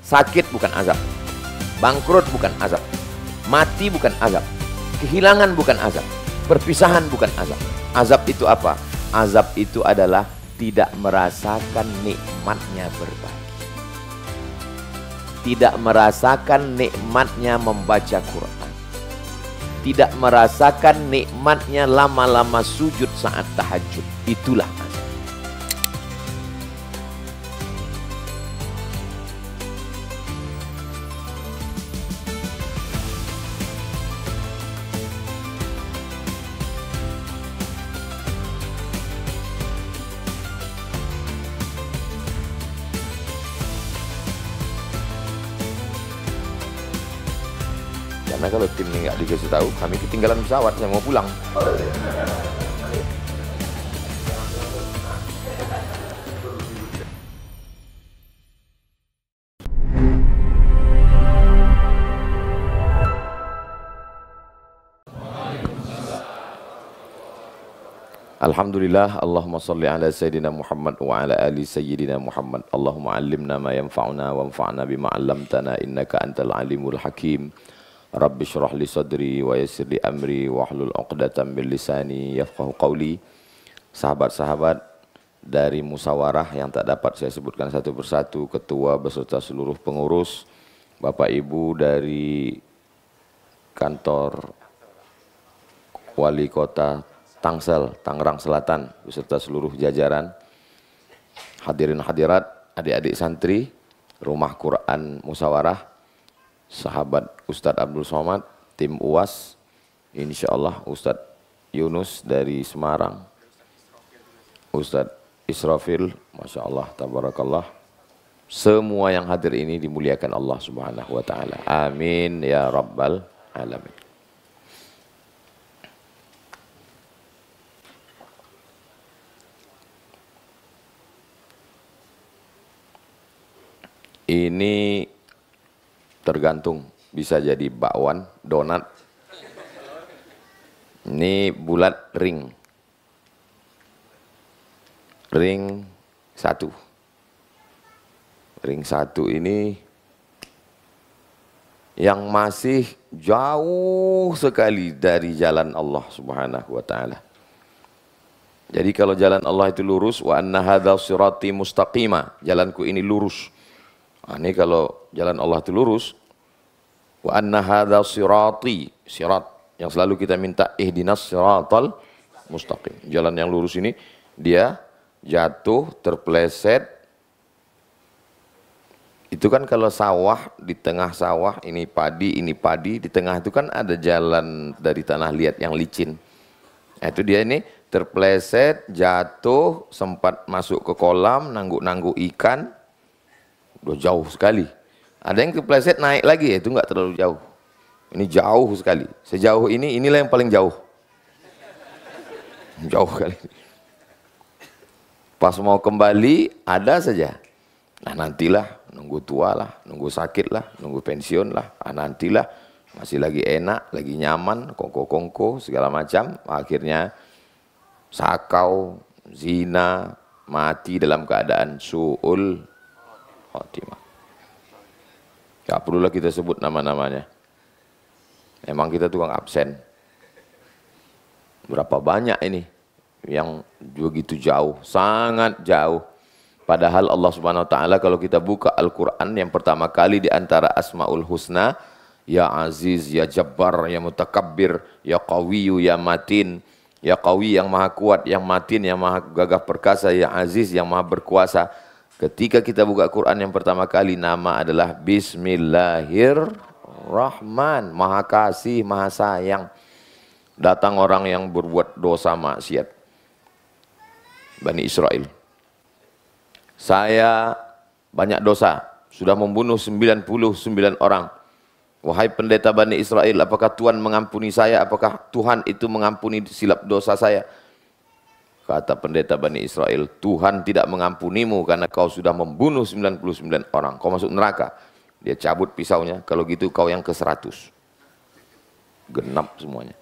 Sakit bukan azab. Bangkrut bukan azab. Mati bukan azab. Kehilangan bukan azab. Perpisahan bukan azab. Azab itu apa? Azab itu adalah tidak merasakan nikmatnya berbagi. Tidak merasakan nikmatnya membaca Quran. Tidak merasakan nikmatnya lama-lama sujud saat tahajud. Itulah azab. Karena kalau tim ini nggak dikasih tahu, kami ketinggalan pesawat, saya mau pulang. Alhamdulillah, Allahumma salli ala Sayyidina Muhammad wa ala ali Sayyidina Muhammad. Allahumma allimna ma yanfa'una wa anfa'na bima 'allamtana innaka antal alimul hakim. Rabbi syrah li sadri wa yassir li amri wa hlul 'uqdatam min lisani yafqahu qawli. Sahabat-sahabat dari musyawarah yang tak dapat saya sebutkan satu persatu, ketua beserta seluruh pengurus, Bapak Ibu dari kantor Wali Kota Tangsel, Tangerang Selatan beserta seluruh jajaran, hadirin hadirat, adik-adik santri, Rumah Quran Musyawarah, sahabat Ustadz Abdul Somad, tim UAS, insyaallah Ustadz Yunus dari Semarang, Ustadz Israfil, Masya Allah, Tabarakallah. Semua yang hadir ini dimuliakan Allah Subhanahu wa Ta'ala. Amin ya Rabbal Alamin. Ini tergantung, bisa jadi bakwan, donat. Ini bulat ring. Ring 1. Ring 1 ini yang masih jauh sekali dari jalan Allah Subhanahu wa Ta'ala. Jadi kalau jalan Allah itu lurus, wa anna hadzal sirati mustaqima, jalanku ini lurus. Nah, ini kalau jalan Allah itu lurus, wa anna hadzal sirati, sirat yang selalu kita minta ihdinas siratal mustaqim. Jalan yang lurus ini dia jatuh, terpleset. Itu kan kalau sawah, di tengah sawah ini padi, di tengah itu kan ada jalan dari tanah liat yang licin. Nah, itu dia ini terpleset, jatuh, sempat masuk ke kolam, nangguk-nangguk ikan. Udah jauh sekali. Ada yang kepleset naik lagi, itu enggak terlalu jauh. Ini jauh sekali. Sejauh ini, inilah yang paling jauh. Jauh kali. Pas mau kembali, ada saja. Nah nantilah, nunggu tua lah, nunggu sakit lah, nunggu pensiun lah. Nah nantilah, masih lagi enak, lagi nyaman, kongko-kongko, segala macam. Akhirnya sakau, zina, mati dalam keadaan su'ul khotimah. Gak perlulah kita sebut nama-namanya. Emang kita tukang absen. Berapa banyak ini yang begitu jauh, sangat jauh. Padahal Allah Subhanahu wa Ta'ala kalau kita buka Al-Quran yang pertama kali di antara Asmaul Husna, Ya Aziz, Ya Jabbar, Ya Mutakabbir, Ya Qawiyu, Ya Matin. Ya Qawi yang maha kuat, yang Matin yang maha gagah perkasa, Ya Aziz yang maha berkuasa. Ketika kita buka Quran yang pertama kali, nama adalah Bismillahirrahman, maha kasih, maha sayang. Datang orang yang berbuat dosa maksiat, Bani Israel. Saya banyak dosa, sudah membunuh 99 orang. Wahai pendeta Bani Israel, apakah Tuhan mengampuni saya? Apakah Tuhan itu mengampuni silap dosa saya? Kata pendeta Bani Israel, Tuhan tidak mengampunimu karena kau sudah membunuh 99 orang. Kau masuk neraka. Dia cabut pisaunya, kalau gitu kau yang ke-100. Genap semuanya.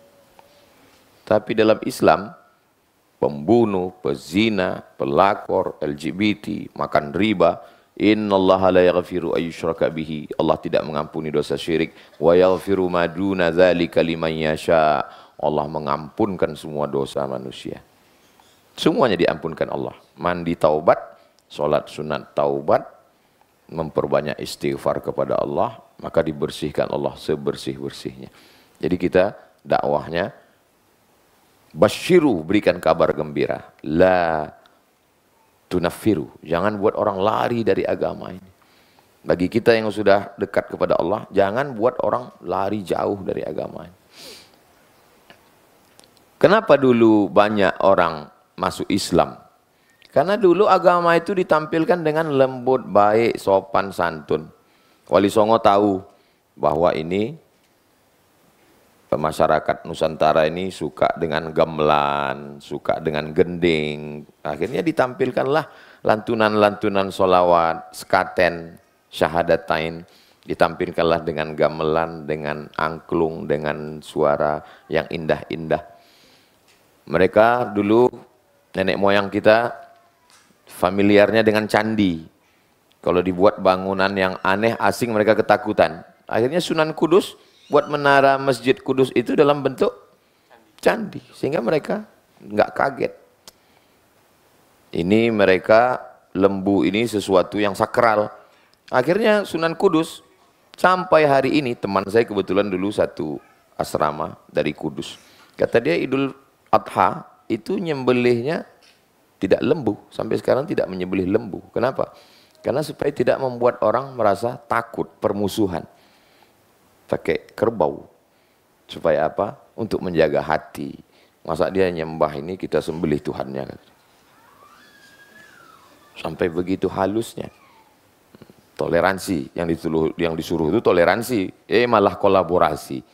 Tapi dalam Islam, pembunuh, pezina, pelakor, LGBT, makan riba, Innallaha la yaghfiru ayyushraka bihi. Allah tidak mengampuni dosa syirik. Wa yaghfiru ma duna dzalika liman yasha. Allah mengampunkan semua dosa manusia. Semuanya diampunkan Allah. Mandi taubat, salat sunat taubat, memperbanyak istighfar kepada Allah, maka dibersihkan Allah sebersih-bersihnya. Jadi kita dakwahnya basyiru, berikan kabar gembira. La tunaffiru, jangan buat orang lari dari agama ini. Bagi kita yang sudah dekat kepada Allah, jangan buat orang lari jauh dari agama ini. Kenapa dulu banyak orang masuk Islam? Karena dulu agama itu ditampilkan dengan lembut, baik, sopan, santun. Wali Songo tahu bahwa ini masyarakat Nusantara ini suka dengan gamelan, suka dengan gending. Akhirnya ditampilkanlah lantunan-lantunan solawat, sekaten, syahadatain. Ditampilkanlah dengan gamelan, dengan angklung, dengan suara yang indah-indah. Mereka dulu, nenek moyang kita, familiarnya dengan candi. Kalau dibuat bangunan yang aneh, asing, mereka ketakutan. Akhirnya Sunan Kudus buat menara Masjid Kudus itu dalam bentuk candi, sehingga mereka nggak kaget. Ini mereka lembu ini sesuatu yang sakral. Akhirnya Sunan Kudus sampai hari ini, teman saya kebetulan dulu satu asrama dari Kudus. Kata dia Idul Adha itu nyembelihnya tidak lembu, sampai sekarang tidak menyembelih lembu. Kenapa? Karena supaya tidak membuat orang merasa takut, permusuhan. Pakai kerbau. Supaya apa? Untuk menjaga hati. Masa dia nyembah ini kita sembelih Tuhannya. Sampai begitu halusnya. Toleransi. Yang disuruh itu toleransi. Malah kolaborasi.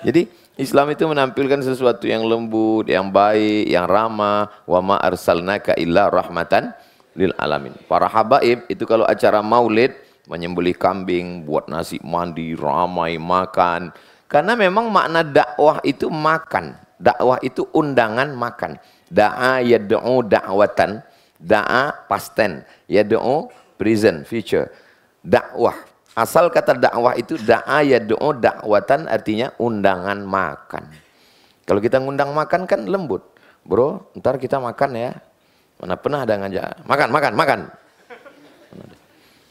Jadi Islam itu menampilkan sesuatu yang lembut, yang baik, yang ramah. Wa ma arsalnaka illa rahmatan lil alamin. Para habaib itu kalau acara maulid menyembelih kambing, buat nasi mandi, ramai makan. Karena memang makna dakwah itu makan. Dakwah itu undangan makan. Da'a yad'u da'watan. Da'a past tense. Yad'u present future. Dakwah. Asal kata dakwah itu da'a yad'u da'watan, artinya undangan makan. Kalau kita ngundang makan kan lembut. Bro, ntar kita makan ya. Mana pernah ada ngajak, makan.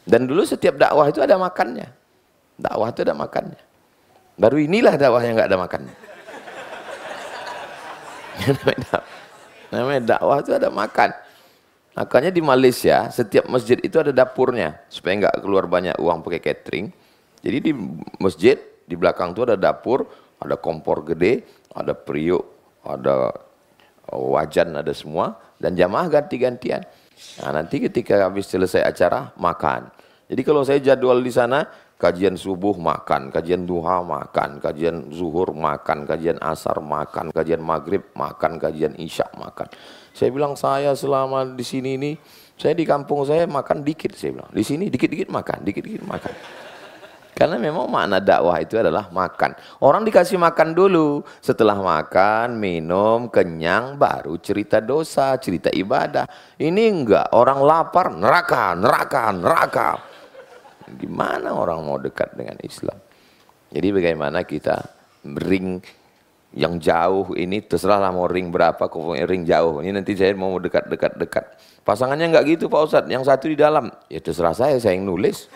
Dan dulu setiap dakwah itu ada makannya. Dakwah itu ada makannya. Baru inilah dakwah yang nggak ada makannya. Namanya dakwah itu ada makan. Makanya di Malaysia setiap masjid itu ada dapurnya supaya nggak keluar banyak uang pakai catering. Jadi di masjid di belakang itu ada dapur, ada kompor gede, ada periuk, ada wajan, ada semua, dan jamaah ganti-gantian. Nah, nanti ketika habis selesai acara makan. Jadi kalau saya jadwal di sana, kajian subuh makan, kajian duha makan, kajian zuhur makan, kajian asar makan, kajian maghrib makan, kajian isya makan. Saya bilang saya selama di sini ini, saya di kampung saya makan dikit, saya bilang. Di sini dikit-dikit makan, dikit-dikit makan. Karena memang makna dakwah itu adalah makan. Orang dikasih makan dulu. Setelah makan, minum, kenyang, baru cerita dosa, cerita ibadah. Ini enggak, orang lapar, neraka, neraka, neraka. Gimana orang mau dekat dengan Islam? Jadi bagaimana kita ring yang jauh ini, terserahlah mau ring berapa, ring jauh. Ini nanti saya mau dekat-dekat. Pasangannya enggak gitu Pak Ustadz, yang satu di dalam. Ya terserah saya yang nulis.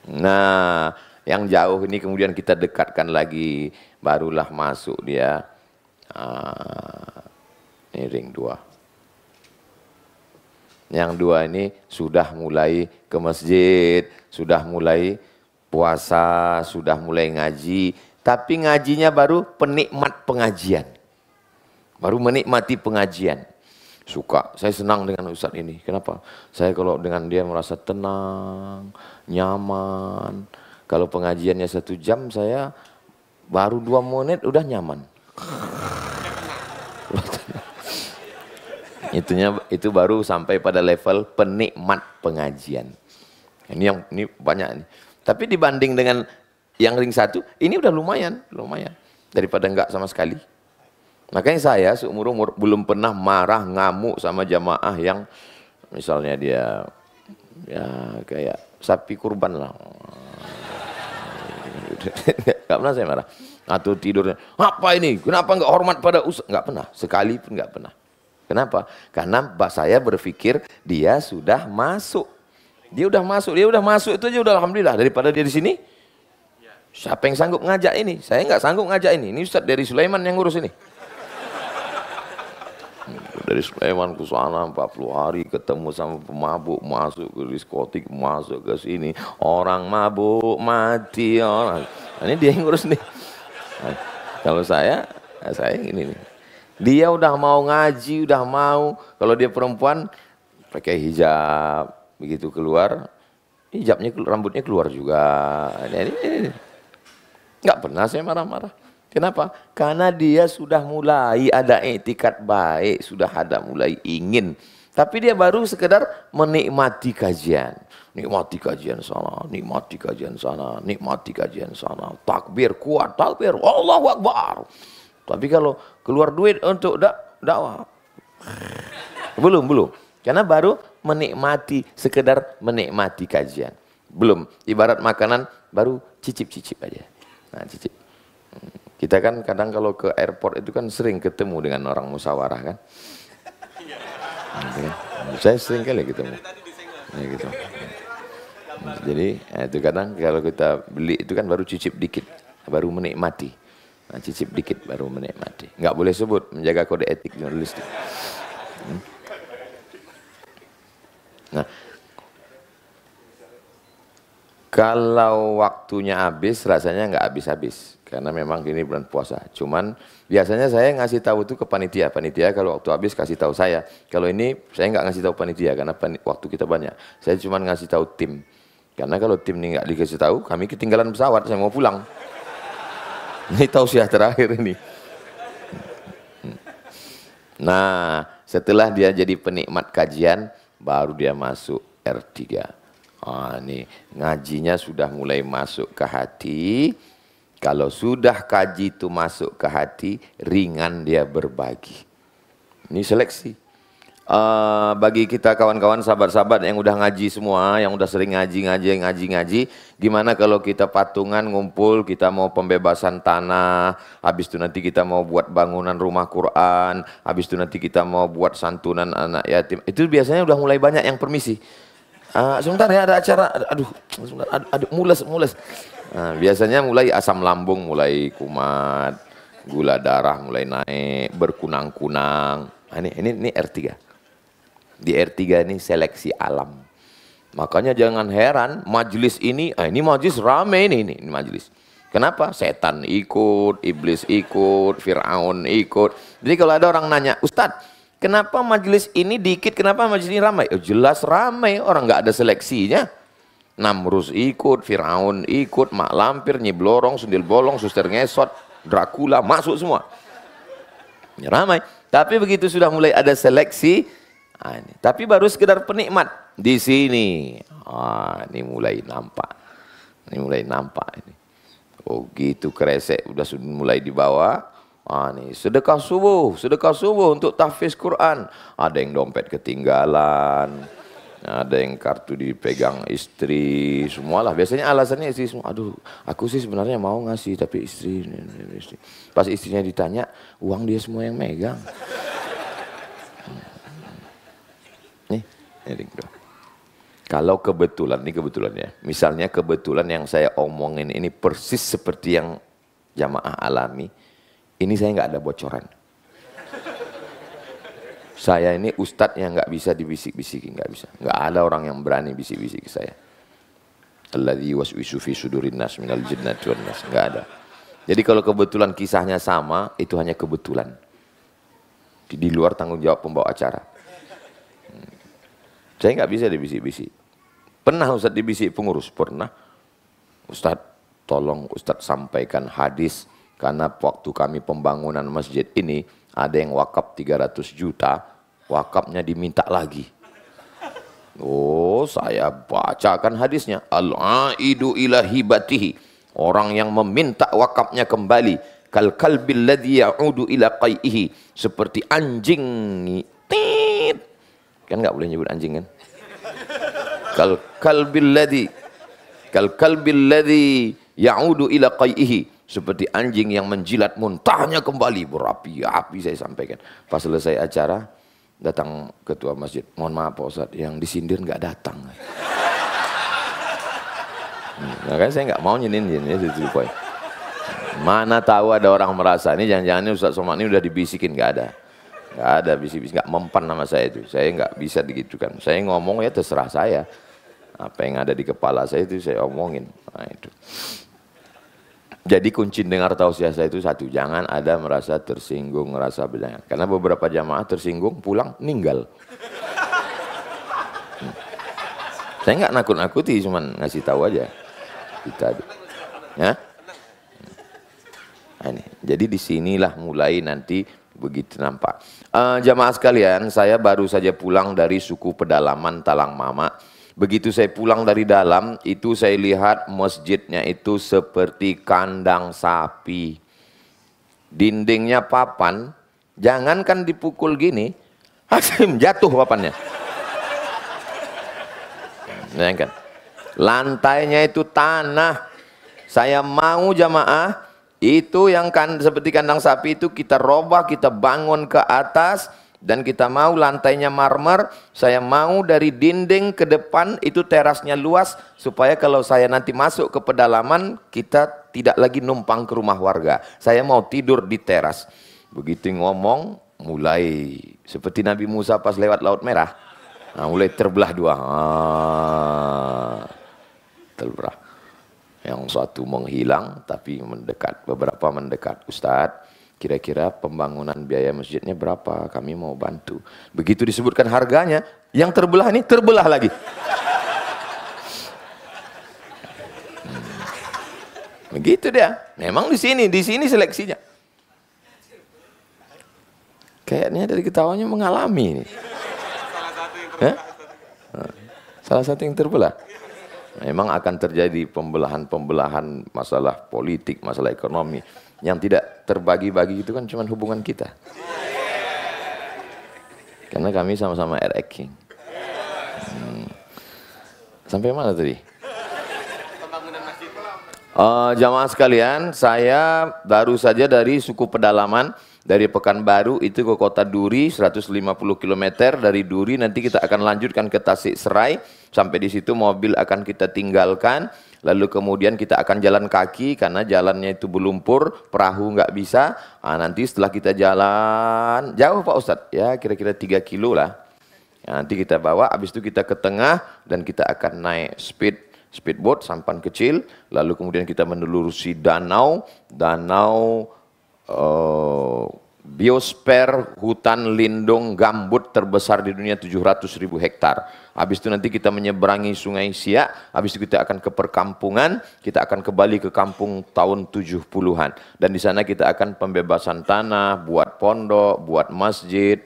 Nah, yang jauh ini kemudian kita dekatkan lagi, barulah masuk dia. Ini ring 2. Yang 2 ini sudah mulai ke masjid, sudah mulai puasa, sudah mulai ngaji, tapi ngajinya baru penikmat pengajian. Baru menikmati pengajian. Suka, saya senang dengan Ustadz ini. Kenapa? Saya kalau dengan dia merasa tenang, nyaman. Kalau pengajiannya 1 jam, saya baru 2 menit udah nyaman. Itu baru sampai pada level penikmat pengajian. Ini banyak nih. Tapi dibanding dengan yang ring 1, ini udah lumayan. Daripada enggak sama sekali. Makanya saya seumur umur belum pernah marah ngamuk sama jamaah yang misalnya dia ya kayak sapi kurban lah. Gak pernah saya marah. Atau tidurnya, apa ini? Kenapa nggak hormat pada ustaz? Nggak pernah, sekali pun nggak pernah. Kenapa? Karena saya berpikir dia sudah masuk. Dia udah masuk itu aja udah alhamdulillah. Daripada dia di sini, siapa yang sanggup ngajak ini? Saya nggak sanggup ngajak ini. Ini Ustaz dari Sulaiman yang ngurus ini. Dari Sulaiman ke sana 40 hari ketemu sama pemabuk, masuk ke diskotik, masuk ke sini. Orang mabuk mati orang. Ini dia yang ngurus nih. Nah, kalau saya ini nih. Dia udah mau ngaji, udah mau. Kalau dia perempuan pakai hijab, begitu keluar, hijabnya rambutnya keluar juga. Ini. Nggak pernah saya marah-marah. Kenapa? Karena dia sudah mulai ada etikat baik, sudah ada mulai ingin. Tapi dia baru sekedar menikmati kajian. Nikmati kajian sana, nikmati kajian sana, nikmati kajian sana. Takbir kuat, takbir, Allahu Akbar. Tapi kalau keluar duit untuk dakwah, belum. Karena baru menikmati, sekedar menikmati kajian. Belum, ibarat makanan baru cicip-cicip aja. Nah, cicip. Kita kan kadang kalau ke airport itu kan sering ketemu dengan orang musyawarah kan. Saya sering kali ketemu. Ya, gitu. Jadi itu kadang kalau kita beli itu kan baru cicip dikit, baru menikmati. Nah, cicip dikit baru menikmati. Nggak boleh sebut, menjaga kode etik jurnalistik. Nah, kalau waktunya habis, rasanya nggak habis-habis. Karena memang ini bulan puasa. Cuman biasanya saya ngasih tahu itu ke panitia. Panitia kalau waktu habis kasih tahu saya. Kalau ini saya nggak ngasih tahu panitia karena waktu kita banyak. Saya cuma ngasih tahu tim. Karena kalau tim ini nggak dikasih tahu, kami ketinggalan pesawat. Saya mau pulang. Ini tausiah terakhir ini. Nah, setelah dia jadi penikmat kajian, baru dia masuk R3. Ini ngajinya sudah mulai masuk ke hati. Kalau sudah kaji itu masuk ke hati, ringan dia berbagi. Ini seleksi. Bagi kita kawan-kawan sahabat-sahabat yang udah ngaji semua, yang udah sering ngaji, gimana kalau kita patungan ngumpul, kita mau pembebasan tanah, habis itu nanti kita mau buat bangunan rumah Quran, habis itu nanti kita mau buat santunan anak yatim. Itu biasanya udah mulai banyak yang permisi. Sebentar ya ada acara, aduh mules. Biasanya mulai asam lambung mulai kumat, gula darah mulai naik, berkunang-kunang. Ini R3. Di R3 ini seleksi alam. Makanya jangan heran majelis ini majelis rame ini majelis. Kenapa? Setan ikut, iblis ikut, Fir'aun ikut. Jadi kalau ada orang nanya, Ustadz, kenapa majelis ini dikit, kenapa majelis ini ramai? Jelas ramai, orang nggak ada seleksinya. Namrus ikut, Fir'aun ikut, Mak Lampir, Nyi Blorong, Sundil Bolong, Suster Ngesot, Dracula, masuk semua. Ramai. Tapi begitu sudah mulai ada seleksi, tapi baru sekedar penikmat di sini. Ini mulai nampak. Ini. Oh gitu kresek udah mulai dibawa. Nih sedekah subuh untuk tahfiz Quran. Ada yang dompet ketinggalan, ada yang kartu dipegang istri, semualah. Biasanya alasannya istri semua. Aduh, aku sih sebenarnya mau ngasih tapi istri. Pas istrinya ditanya, uang dia semua yang megang. Nih. Kalau kebetulan ya, misalnya kebetulan yang saya omongin ini persis seperti yang jamaah alami, ini saya nggak ada bocoran. Saya ini ustadz yang nggak bisa dibisik-bisikin, nggak ada orang yang berani bisik-bisik ke saya. Alladzi waswisu fi sudurin nas minal jinnati wan nas, nggak ada. Jadi kalau kebetulan kisahnya sama, itu hanya kebetulan. Di luar tanggung jawab pembawa acara. Saya nggak bisa dibisik-bisik. Pernah Ustadz dibisik pengurus? Pernah. Ustadz, tolong Ustadz sampaikan hadis. Karena waktu kami pembangunan masjid ini, ada yang wakaf 300 juta, wakafnya diminta lagi. Oh, saya bacakan hadisnya. Al-aidu ila hibatihi. Orang yang meminta wakafnya kembali. Kal kalbil ladzi ya'udu ila qai'ihi, seperti anjing. Tit. Kan enggak boleh nyebut anjing kan? Kal kalbil ladzi ya'udu ila qai'ihi, seperti anjing yang menjilat muntahnya kembali. Berapi-api saya sampaikan. Pas selesai acara, datang ketua masjid. Mohon maaf Pak Ustadz, yang disindir nggak datang. Nah, kan saya nggak mau nyinin ya, itu poin. Mana tahu ada orang merasa ini jangan-jangan Ustadz Somad ini udah dibisikin, nggak ada. Nggak ada bisik-bisik, nggak mempan nama saya itu. Saya nggak bisa digitukan. Saya ngomong ya terserah saya. Apa yang ada di kepala saya itu saya omongin. Nah, itu. Jadi kunci dengar tausiah saya itu satu, jangan ada merasa tersinggung, merasa berjangan. Karena beberapa jamaah tersinggung, pulang, meninggal. Saya nggak nakut-nakuti, cuman ngasih tahu aja. Kita, ya. Nah, ini. Jadi disinilah mulai nanti begitu nampak. Jamaah sekalian, saya baru saja pulang dari suku pedalaman Talang Mama. Begitu saya pulang dari dalam, itu saya lihat masjidnya itu seperti kandang sapi. Dindingnya papan, jangankan dipukul gini, Hasim jatuh papannya. Bayangkan. Lantainya itu tanah. Saya mau jamaah, itu yang kan seperti kandang sapi itu kita robah, kita bangun ke atas. Dan kita mau lantainya marmer, saya mau dari dinding ke depan itu terasnya luas, supaya kalau saya nanti masuk ke pedalaman, kita tidak lagi numpang ke rumah warga. Saya mau tidur di teras. Begitu ngomong, mulai seperti Nabi Musa pas lewat Laut Merah. Nah, mulai terbelah dua. Terbelah. Yang satu menghilang, tapi mendekat. Beberapa mendekat. Ustadz, kira-kira pembangunan biaya masjidnya berapa? Kami mau bantu. Begitu disebutkan harganya, yang terbelah ini terbelah lagi. Begitu dia. Memang di sini seleksinya. Kayaknya dari ketawanya mengalami ini. Salah satu yang terbelah. Memang akan terjadi pembelahan-pembelahan masalah politik, masalah ekonomi. Yang tidak terbagi-bagi itu kan cuma hubungan kita. Karena kami sama-sama RX King. Sampai mana tadi? Jamaah sekalian, saya baru saja dari suku pedalaman, dari Pekanbaru itu ke kota Duri, 150 km. Dari Duri nanti kita akan lanjutkan ke Tasik Serai. Sampai di situ mobil akan kita tinggalkan. Lalu kemudian kita akan jalan kaki karena jalannya itu berlumpur, perahu nggak bisa. Nanti setelah kita jalan, jauh Pak Ustadz, ya kira-kira 3 kilo lah. Nanti kita bawa, habis itu kita ke tengah dan kita akan naik speedboat, sampan kecil. Lalu kemudian kita menelusuri danau biosfer, hutan lindung gambut terbesar di dunia 700.000 hektar. Habis itu nanti kita menyeberangi Sungai Siak, habis itu kita akan ke perkampungan, kita akan kembali ke kampung tahun 70-an. Dan di sana kita akan pembebasan tanah, buat pondok, buat masjid.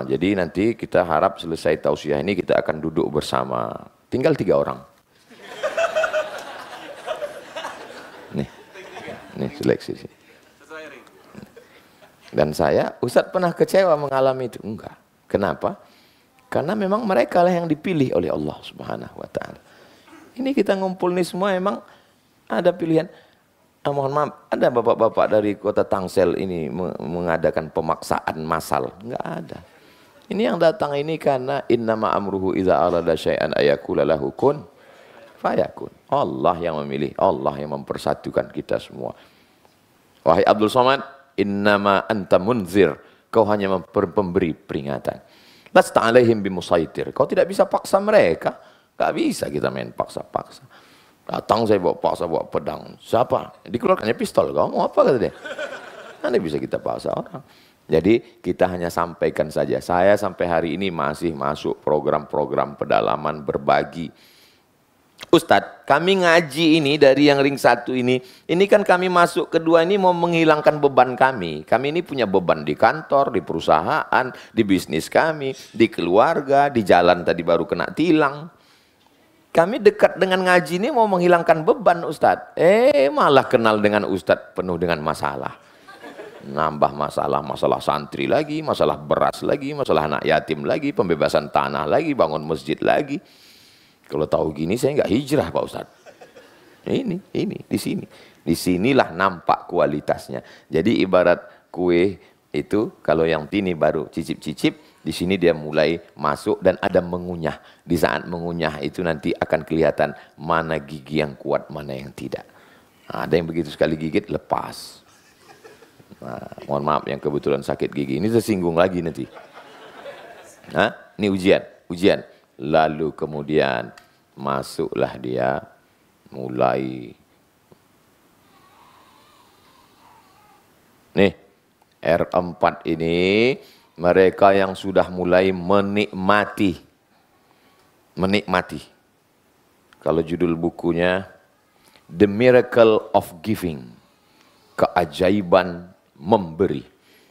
Jadi nanti kita harap selesai tausiah ini kita akan duduk bersama. Tinggal 3 orang. Nih seleksi sih. Dan saya, Ustadz pernah kecewa mengalami itu? Enggak. Kenapa? Karena memang mereka lah yang dipilih oleh Allah Subhanahu wa Ta'ala. Ini kita ngumpul nih semua emang ada pilihan. Mohon maaf, ada bapak-bapak dari kota Tangsel ini mengadakan pemaksaan massal? Enggak ada. Ini yang datang ini karena innama amruhu idza arada syai'an ayaqula lahu kun fayakun. Allah yang memilih, Allah yang mempersatukan kita semua. Wahai Abdul Somad, innama anta munzir, kau hanya pemberi peringatan. Lasta alaihim bimusaitir, kau tidak bisa paksa mereka. Gak bisa kita main paksa-paksa. Datang saya bawa paksa, bawa pedang. Siapa? Dikeluarkannya pistol, kau mau apa kata dia? Mana bisa kita paksa orang. Jadi kita hanya sampaikan saja. Saya sampai hari ini masih masuk program-program pedalaman berbagi. Ustadz, kami ngaji ini dari yang ring 1 ini kan kami masuk kedua ini mau menghilangkan beban kami. Kami ini punya beban di kantor, di perusahaan, di bisnis kami, di keluarga, di jalan tadi baru kena tilang. Kami dekat dengan ngaji ini mau menghilangkan beban Ustadz. Malah kenal dengan Ustadz penuh dengan masalah. Nambah masalah, masalah santri lagi, masalah beras lagi, masalah anak yatim lagi, pembebasan tanah lagi, bangun masjid lagi. Kalau tahu gini saya nggak hijrah Pak Ustadz. Ini, di sini. Disinilah nampak kualitasnya. Jadi ibarat kue itu, kalau yang tini baru cicip-cicip, di sini dia mulai masuk dan ada mengunyah. Di saat mengunyah itu nanti akan kelihatan mana gigi yang kuat, mana yang tidak. Nah, ada yang begitu sekali gigit, lepas. Nah, mohon maaf yang kebetulan sakit gigi. Ini tersinggung lagi nanti. Ini ujian. Lalu kemudian masuklah dia mulai. Nih, R4 ini mereka yang sudah mulai menikmati. Kalau judul bukunya The Miracle of Giving, keajaiban memberi.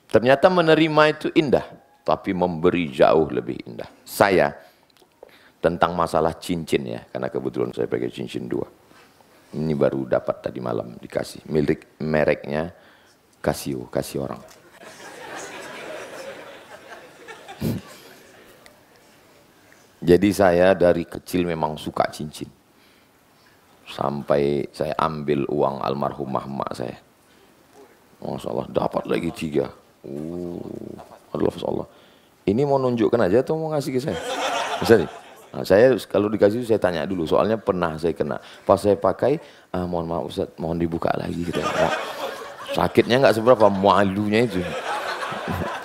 Ternyata menerima itu indah, tapi memberi jauh lebih indah. Saya tentang masalah cincin ya, karena kebetulan saya pakai cincin 2. Ini baru dapat tadi malam dikasih. Mereknya Casio, kasih orang. Jadi saya dari kecil memang suka cincin. Sampai saya ambil uang almarhumah emak saya. Masya Allah, dapat lagi 3. Allah. Ini mau nunjukkan aja atau mau ngasih ke saya? Bisa nih? Nah, saya kalau dikasih saya tanya dulu, soalnya pernah saya kena. Pas saya pakai, mohon maaf Ustaz, mohon dibuka lagi. Gitu. Nah, sakitnya nggak seberapa, malunya itu.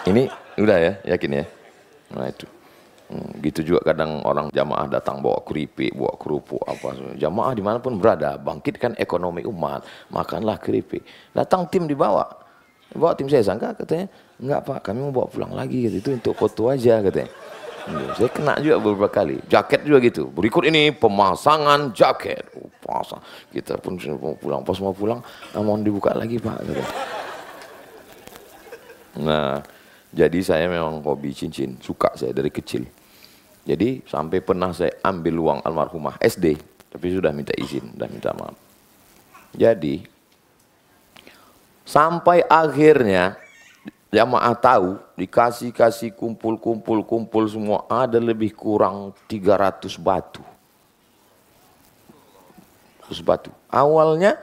Ini udah ya, yakin ya? Nah itu. Gitu juga kadang orang jamaah datang bawa keripik, bawa kerupuk apa. Jamaah dimanapun berada, bangkitkan ekonomi umat, makanlah keripik. Datang tim dibawa tim saya sangka katanya, enggak Pak, kami mau bawa pulang lagi, gitu. Itu untuk foto aja katanya. Saya kena juga beberapa kali. Jaket juga gitu. Berikut ini pemasangan jaket. Pasang. Kita pun mau pulang, pas mau pulang, mohon dibuka lagi Pak. Katanya. Nah, jadi saya memang hobi cincin, suka saya dari kecil. Jadi sampai pernah saya ambil uang almarhumah SD, tapi sudah minta izin, sudah minta maaf. Jadi sampai akhirnya jamaah tahu, dikasih kumpul semua, ada lebih kurang 300 batu. Awalnya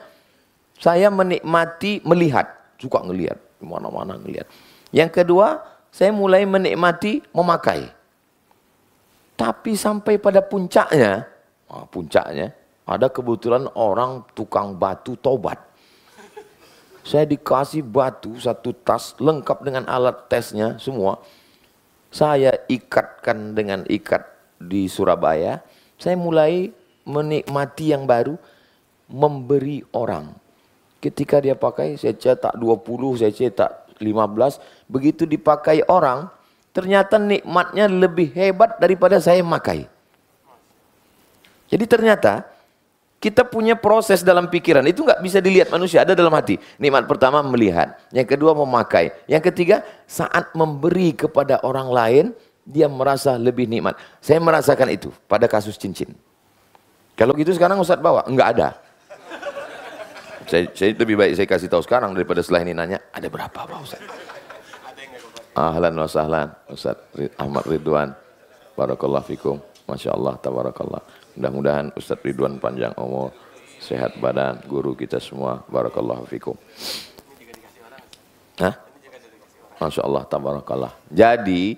saya menikmati melihat, suka ngelihat, di mana-mana ngelihat. Yang kedua, saya mulai menikmati memakai. Tapi sampai pada puncaknya ada kebetulan orang tukang batu tobat. Saya dikasih batu 1 tas lengkap dengan alat tesnya semua. Saya ikatkan dengan ikat di Surabaya. Saya mulai menikmati yang baru, memberi orang. Ketika dia pakai, saya cetak 20, saya cetak 15. Begitu dipakai orang, ternyata nikmatnya lebih hebat daripada saya makai. Jadi ternyata kita punya proses dalam pikiran. Itu nggak bisa dilihat manusia, ada dalam hati. Nikmat pertama melihat, yang kedua memakai, yang ketiga saat memberi kepada orang lain, dia merasa lebih nikmat. Saya merasakan itu pada kasus cincin. Kalau gitu sekarang Ustadz bawa? Enggak ada. Saya lebih baik saya kasih tahu sekarang daripada setelah ini nanya, ada berapa Pak Ustadz? Ahlan wa sahlan Ustaz Ahmad Ridwan, barakallahu fikum, Masya Allah, tabarakallah. Mudah-mudahan Ustaz Ridwan panjang umur, sehat badan, guru kita semua, barakallahu fikum. Masya Allah, tabarakallah. Jadi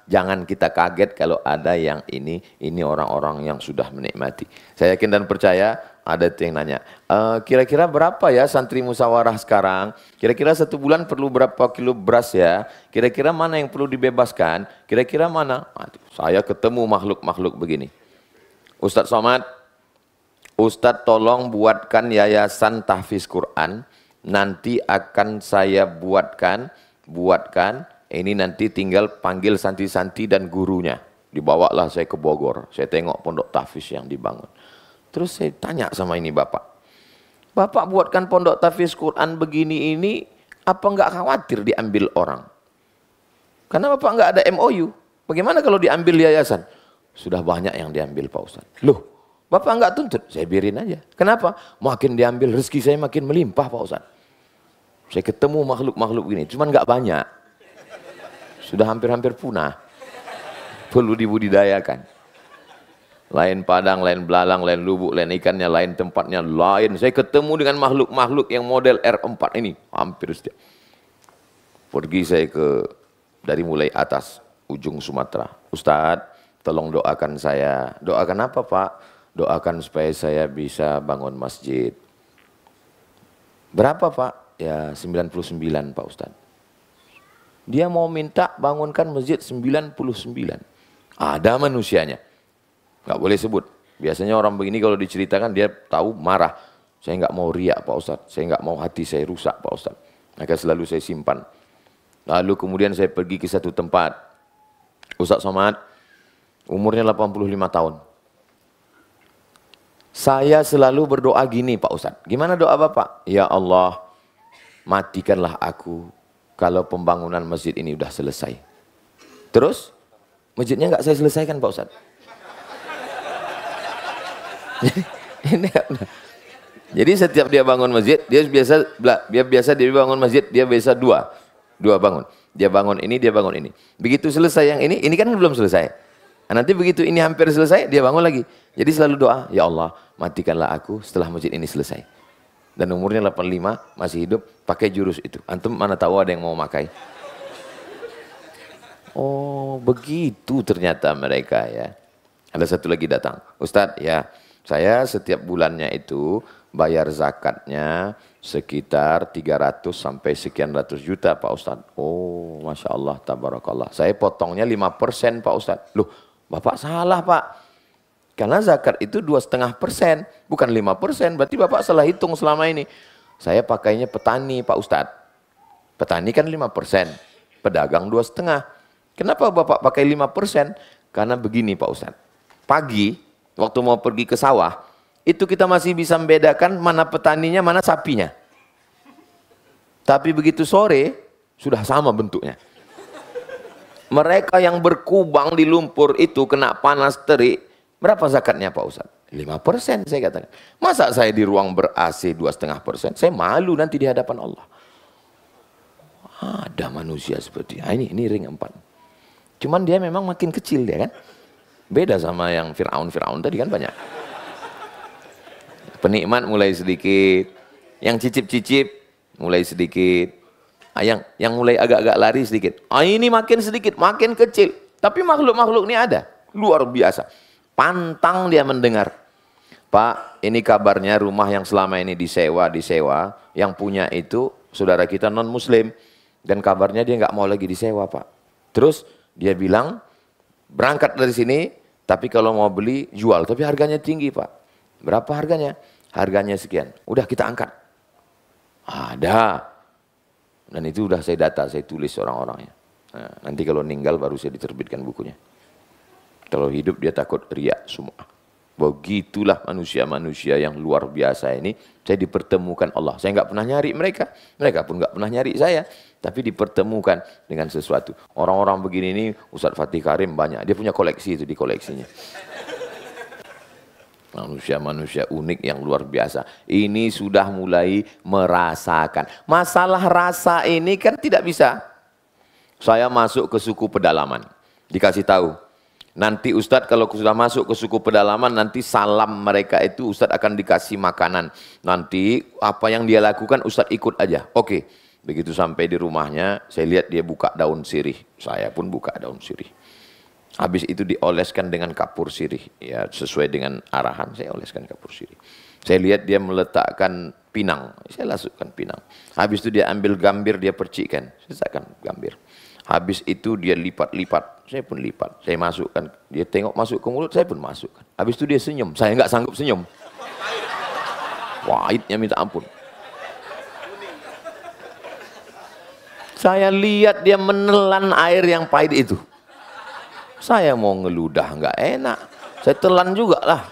jangan kita kaget kalau ada yang ini orang-orang yang sudah menikmati. Saya yakin dan percaya ada yang nanya, kira-kira berapa ya santri musyawarah sekarang? Kira-kira 1 bulan perlu berapa kilo beras ya? Kira-kira mana yang perlu dibebaskan? Kira-kira mana? Saya ketemu makhluk-makhluk begini. Ustadz Somad, Ustadz tolong buatkan yayasan tahfiz Quran. Nanti akan saya buatkan. Ini nanti tinggal panggil santri-santri dan gurunya. Dibawalah saya ke Bogor. Saya tengok pondok tahfiz yang dibangun. Terus saya tanya sama ini Bapak buatkan pondok tahfiz Quran begini ini, apa enggak khawatir diambil orang? Karena Bapak enggak ada MOU. Bagaimana kalau diambil yayasan? Sudah banyak yang diambil Pak Ustadz. Loh, Bapak nggak tuntut? Saya biarin aja. Kenapa? Makin diambil rezeki saya makin melimpah Pak Ustadz. Saya ketemu makhluk-makhluk gini, cuman nggak banyak. Sudah hampir-hampir punah. Perlu dibudidayakan. Lain padang, lain belalang, lain lubuk, lain ikannya, lain tempatnya, lain. Saya ketemu dengan makhluk-makhluk yang model R4 ini. Hampir setiap. Pergi saya dari mulai atas, ujung Sumatera. Ustadz, tolong doakan saya. Doakan apa Pak? Doakan supaya saya bisa bangun masjid. Berapa Pak? Ya 99 Pak Ustadz. Dia mau minta bangunkan masjid 99. Ada manusianya. Nggak boleh sebut. Biasanya orang begini kalau diceritakan dia tahu marah. Saya nggak mau riak Pak Ustadz. Saya nggak mau hati saya rusak Pak Ustadz. Maka selalu saya simpan. Lalu kemudian saya pergi ke satu tempat. Ustadz Somad, umurnya 85 tahun. Saya selalu berdoa gini Pak Ustadz. Gimana doa Bapak? Ya Allah, matikanlah aku kalau pembangunan masjid ini udah selesai. Terus, masjidnya nggak saya selesaikan Pak Ustadz. Jadi setiap dia bangun masjid, dia biasa dia bangun masjid, dia biasa dua bangun. Dia bangun ini, dia bangun ini. Begitu selesai yang ini kan belum selesai. Nah, nanti begitu ini hampir selesai, dia bangun lagi. Jadi selalu doa, ya Allah, matikanlah aku setelah masjid ini selesai. Dan umurnya 85, masih hidup, pakai jurus itu. Antum mana tahu ada yang mau pakai? Oh, begitu ternyata mereka ya. Ada satu lagi datang, Ustadz ya. Saya setiap bulannya itu bayar zakatnya sekitar 300 sampai sekian ratus juta Pak Ustadz. Oh, Masya Allah, tabarakallah. Saya potongnya 5% Pak Ustadz. Loh, Bapak salah Pak. Karena zakat itu 2,5%, bukan 5%. Berarti Bapak salah hitung selama ini. Saya pakainya petani Pak Ustadz. Petani kan 5%, pedagang 2,5%. Kenapa Bapak pakai 5%? Karena begini Pak Ustadz. Pagi, waktu mau pergi ke sawah, itu kita masih bisa membedakan mana petaninya, mana sapinya. Tapi begitu sore, sudah sama bentuknya. Mereka yang berkubang di lumpur itu kena panas terik, berapa zakatnya Pak Ustadz? 5% saya katakan. Masa saya di ruang ber-AC 2,5%? Saya malu nanti di hadapan Allah. Ada manusia seperti ini ring 4. Cuman dia memang makin kecil dia kan. Beda sama yang Fir'aun tadi kan banyak. Penikmat mulai sedikit, yang cicip-cicip mulai sedikit, yang mulai agak-agak lari sedikit. Ini makin sedikit, makin kecil. Tapi makhluk-makhluk ini ada, luar biasa. Pantang dia mendengar. Pak, ini kabarnya rumah yang selama ini disewa, yang punya itu saudara kita non-muslim. Dan kabarnya dia nggak mau lagi disewa Pak. Terus dia bilang, berangkat dari sini, tapi kalau mau beli, jual. Tapi harganya tinggi Pak. Berapa harganya? Harganya sekian. Udah kita angkat. Ada. Dan itu udah saya data, saya tulis orang-orangnya. Nah, nanti kalau meninggal baru saya diterbitkan bukunya. Kalau hidup dia takut riak semua. Begitulah manusia-manusia yang luar biasa ini. Saya dipertemukan Allah. Saya nggak pernah nyari mereka. Mereka pun nggak pernah nyari saya. Tapi dipertemukan dengan sesuatu. Orang-orang begini ini, Ustadz Fatih Karim banyak. Dia punya koleksi itu di koleksinya. Manusia-manusia unik yang luar biasa. Ini sudah mulai merasakan. Masalah rasa ini kan tidak bisa. Saya masuk ke suku pedalaman. Dikasih tahu. Nanti Ustadz kalau sudah masuk ke suku pedalaman, nanti salam mereka itu Ustadz akan dikasih makanan. Nanti apa yang dia lakukan Ustadz ikut aja. Oke. Begitu sampai di rumahnya, saya lihat dia buka daun sirih. Saya pun buka daun sirih. Habis itu dioleskan dengan kapur sirih. Ya, sesuai dengan arahan saya oleskan kapur sirih. Saya lihat dia meletakkan pinang. Saya masukkan pinang. Habis itu dia ambil gambir, dia percikkan. Saya letakkan gambir. Habis itu dia lipat-lipat. Saya pun lipat. Saya masukkan. Dia tengok masuk ke mulut, saya pun masukkan. Habis itu dia senyum. Saya nggak sanggup senyum. Pahitnya minta ampun. Saya lihat dia menelan air yang pahit itu. Saya mau ngeludah nggak enak. Saya telan juga lah.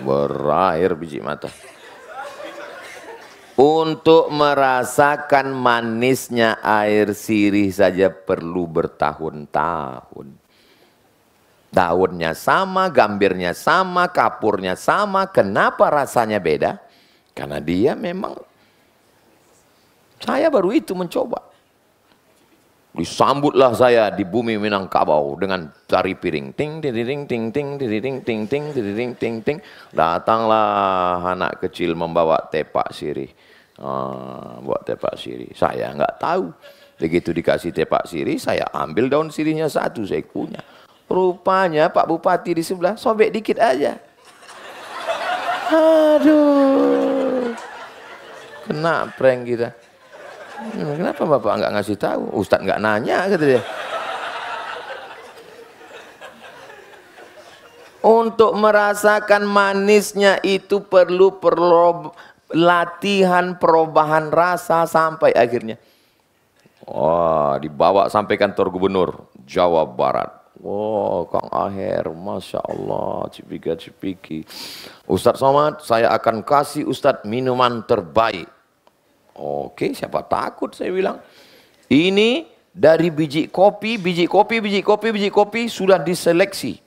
Berair biji mata. Untuk merasakan manisnya air sirih saja perlu bertahun-tahun. Daunnya sama, gambirnya sama, kapurnya sama. Kenapa rasanya beda? Karena dia memang, saya baru itu mencoba. Disambutlah saya di bumi Minangkabau dengan tari piring. Ting ting ting ting ting ting ting ting ting ting ting. Datanglah anak kecil membawa tepak sirih. Buat tepak sirih. Saya nggak tahu. Begitu dikasih tepak sirih, saya ambil daun sirihnya satu, saya punya. Rupanya Pak Bupati di sebelah sobek dikit aja. Aduh, kena prank kita. Kenapa Bapak nggak ngasih tahu? Ustadz nggak nanya, kata dia. Untuk merasakan manisnya itu perlu latihan perubahan rasa sampai akhirnya. Wah, dibawa sampai kantor gubernur Jawa Barat. Wow, Kang Aher, Masya Allah, cipika-cipiki. Ustadz Somad, saya akan kasih Ustadz minuman terbaik. Oke, siapa takut, saya bilang. Ini dari biji kopi sudah diseleksi.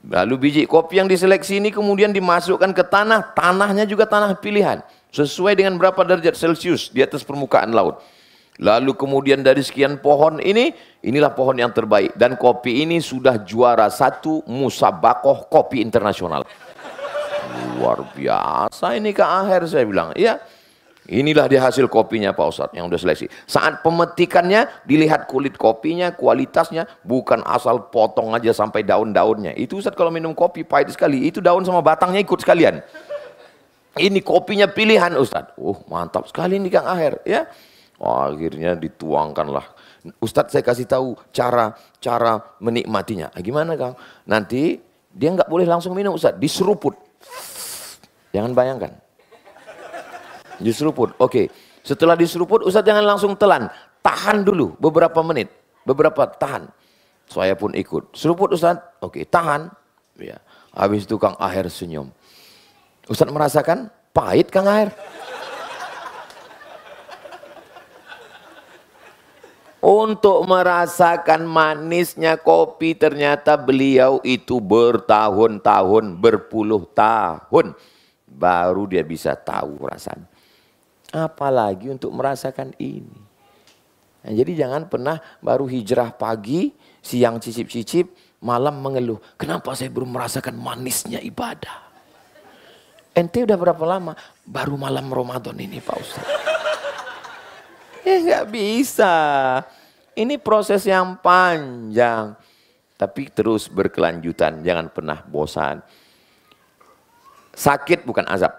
Lalu biji kopi yang diseleksi ini kemudian dimasukkan ke tanah, tanahnya juga tanah pilihan. Sesuai dengan berapa derajat Celcius di atas permukaan laut. Lalu kemudian dari sekian pohon ini, inilah pohon yang terbaik. Dan kopi ini sudah juara 1 musabakoh kopi internasional. Luar biasa ini Kak Aher, saya bilang. Iya, inilah dia hasil kopinya Pak Ustadz yang udah seleksi. Saat pemetikannya, dilihat kulit kopinya, kualitasnya, bukan asal potong aja sampai daun-daunnya. Itu Ustadz kalau minum kopi pahit sekali, itu daun sama batangnya ikut sekalian. Ini kopinya pilihan Ustadz. Mantap sekali ini Kang Aher, ya. Akhirnya dituangkanlah. Ustadz saya kasih tahu cara menikmatinya. Gimana Kang? Nanti dia nggak boleh langsung minum Ustadz, diseruput. Jangan bayangkan. Diseruput. Oke. Setelah diseruput Ustadz jangan langsung telan. Tahan dulu beberapa menit. Tahan. Saya pun ikut. Seruput Ustadz. Oke, tahan. Ya. Habis itu Kang Aher senyum. Ustadz merasakan pahit Kang Aher. Untuk merasakan manisnya kopi ternyata beliau itu bertahun-tahun, berpuluh tahun baru dia bisa tahu rasanya. Apalagi untuk merasakan ini. Nah, jadi jangan pernah baru hijrah pagi, siang cicip-cicip, malam mengeluh. Kenapa saya belum merasakan manisnya ibadah? Ente udah berapa lama? Baru malam Ramadan ini Pak Ustaz. Ya nggak bisa. Ini proses yang panjang. Tapi terus berkelanjutan. Jangan pernah bosan. Sakit bukan azab.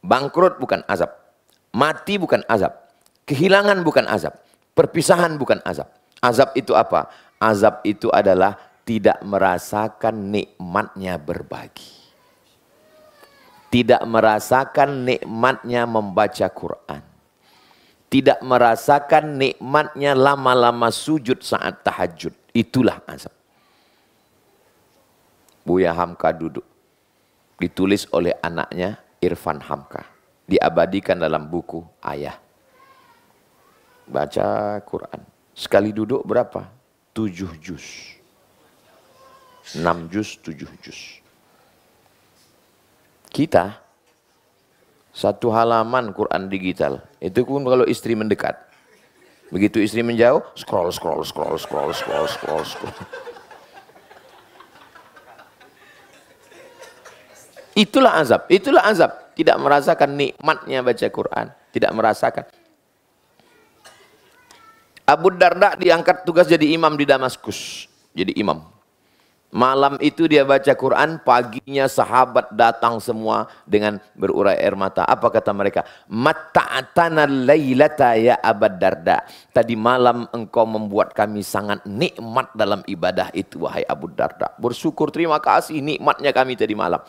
Bangkrut bukan azab. Mati bukan azab. Kehilangan bukan azab. Perpisahan bukan azab. Azab itu apa? Azab itu adalah tidak merasakan nikmatnya berbagi. Tidak merasakan nikmatnya membaca Quran. Tidak merasakan nikmatnya lama-lama sujud saat tahajud. Itulah azab. Buya Hamka duduk. Ditulis oleh anaknya Irfan Hamka. Diabadikan dalam buku Ayah. Baca Quran. Sekali duduk berapa? 7 juz. 6 juz, 7 juz. Kita 1 halaman Quran digital. Itu pun kalau istri mendekat. Begitu istri menjauh, scroll. Itulah azab. Itulah azab. Tidak merasakan nikmatnya baca Quran. Tidak merasakan. Abu Darda diangkat tugas jadi imam di Damaskus. Jadi imam. Malam itu dia baca Quran, paginya sahabat datang semua dengan berurai air mata. Apa kata mereka? Matta'atana laylata ya Abu Darda. Tadi malam engkau membuat kami sangat nikmat dalam ibadah itu, wahai Abu Darda. Bersyukur, terima kasih nikmatnya kami tadi malam.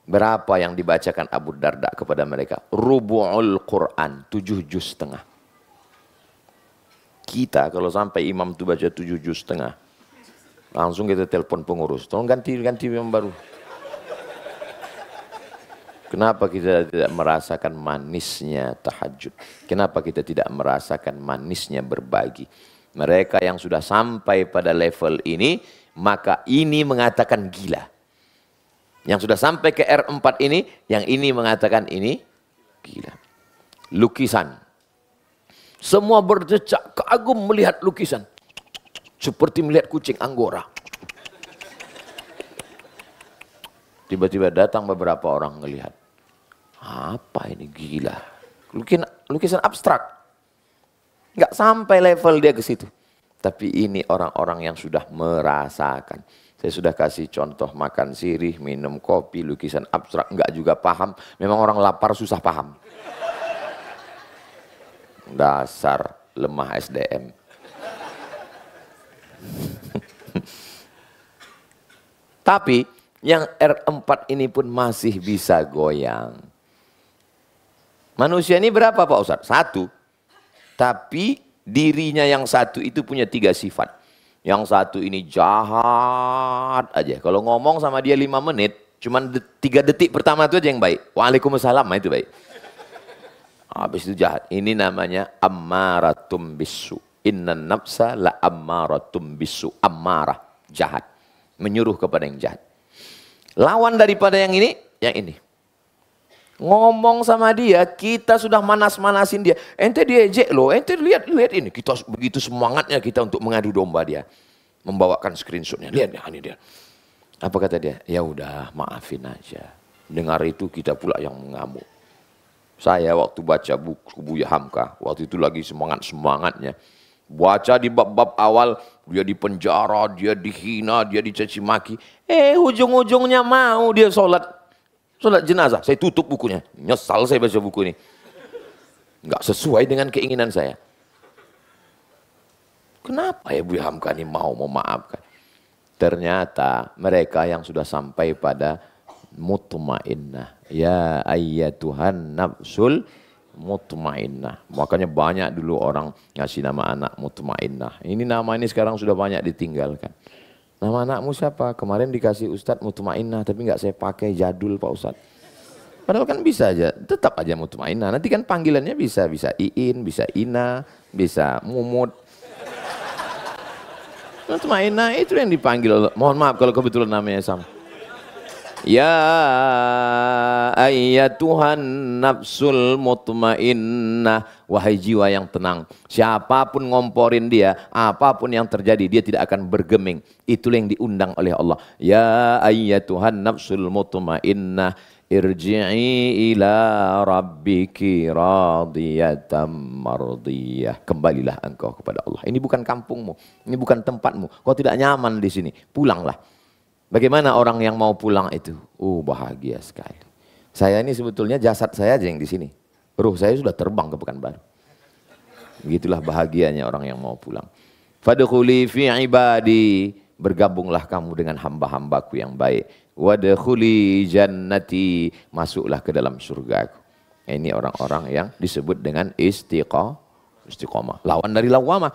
Berapa yang dibacakan Abu Darda kepada mereka? Rubu'ul Quran, 7 juz setengah. Kita kalau sampai imam itu baca 7 juz setengah, langsung kita telepon pengurus, tolong ganti yang baru. Kenapa kita tidak merasakan manisnya tahajud? Kenapa kita tidak merasakan manisnya berbagi? Mereka yang sudah sampai pada level ini, maka ini mengatakan gila. Yang sudah sampai ke R4 ini, yang ini mengatakan ini gila. Lukisan. Semua berdecak kagum melihat lukisan. Seperti melihat kucing Anggora. Tiba-tiba datang beberapa orang melihat. Apa ini gila? Lukisan abstrak. Nggak sampai level dia ke situ. Tapi ini orang-orang yang sudah merasakan. Saya sudah kasih contoh makan sirih, minum kopi, lukisan abstrak. Nggak juga paham. Memang orang lapar susah paham. Dasar lemah SDM. Tapi yang R4 ini pun masih bisa goyang. Manusia ini berapa Pak Ustadz? Satu. Tapi dirinya yang satu itu punya 3 sifat. Yang satu ini jahat aja. Kalau ngomong sama dia 5 menit, cuman 3 detik pertama itu aja yang baik. Waalaikumsalam, itu baik. Habis itu jahat. Ini namanya ammaratum bisu. Inna nafsa la ammaratum bisu. Ammarah, jahat. Menyuruh kepada yang jahat. Lawan daripada yang ini. Ngomong sama dia, kita sudah manas-manasin dia. Ente diejek loh, ente lihat ini. Kita begitu semangatnya kita untuk mengadu domba dia. Membawakan screenshotnya. Lihat ini dia. Apa kata dia? Ya udah, maafin aja. Dengar itu kita pula yang mengamuk. Saya waktu baca buku Buya Hamka, waktu itu lagi semangat-semangatnya. Baca di bab-bab awal, dia dipenjara, dia dihina, dia dicaci maki. Ujung-ujungnya mau dia sholat jenazah. Saya tutup bukunya. Nyesal saya baca buku ini. Nggak sesuai dengan keinginan saya. Kenapa ya Buya Hamka ini mau memaafkan? Ternyata mereka yang sudah sampai pada mutmainnah. Ya ayyatuhan nafsul mutmainnah. Makanya banyak dulu orang ngasih nama anak mutmainnah. Ini nama ini sekarang sudah banyak ditinggalkan. Nama anakmu siapa? Kemarin dikasih Ustadz mutmainnah, tapi nggak saya pakai, jadul Pak Ustadz. Padahal kan bisa aja, tetap aja mutmainnah. Nanti kan panggilannya bisa Iin, bisa Ina, bisa Mumut. Mutmainnah itu yang dipanggil Allah. Mohon maaf kalau kebetulan namanya sama. Ya ayyatuhan nafsul mutmainnah. Wahai jiwa yang tenang. Siapapun ngomporin dia, apapun yang terjadi, dia tidak akan bergeming. Itulah yang diundang oleh Allah. Ya ayyatuhan nafsul mutmainnah. Irji'i ila rabbiki radiyatan mardiyah. Kembalilah engkau kepada Allah. Ini bukan kampungmu, ini bukan tempatmu. Kau tidak nyaman di sini, pulanglah. Bagaimana orang yang mau pulang itu? Bahagia sekali. Saya ini sebetulnya jasad saya aja yang di sini. Ruh saya sudah terbang ke Pekanbaru. Begitulah bahagianya orang yang mau pulang. Fadkhuli fi ibadi. Bergabunglah kamu dengan hamba-hambaku yang baik. Wadkhuli jannati. Masuklah ke dalam surgaku. Ini orang-orang yang disebut dengan istiqomah. Lawan dari lawamah.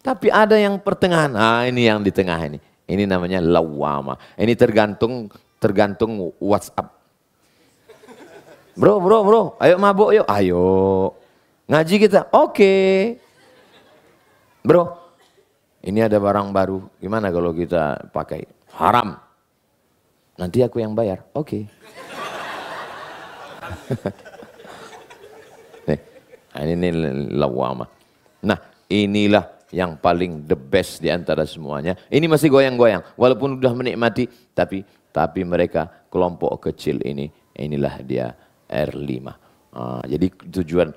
Tapi ada yang pertengahan. Ini yang di tengah ini. Ini namanya lawamah. Ini tergantung WhatsApp. Bro. Ayo mabuk yuk. Ayo. Ngaji kita. Oke. Bro. Ini ada barang baru. Gimana kalau kita pakai? Haram. Nanti aku yang bayar. Oke. Ini lawamah. Nah, inilah yang paling the best di antara semuanya. Ini masih goyang-goyang. Walaupun sudah menikmati, tapi mereka kelompok kecil ini, inilah dia R5. Jadi tujuan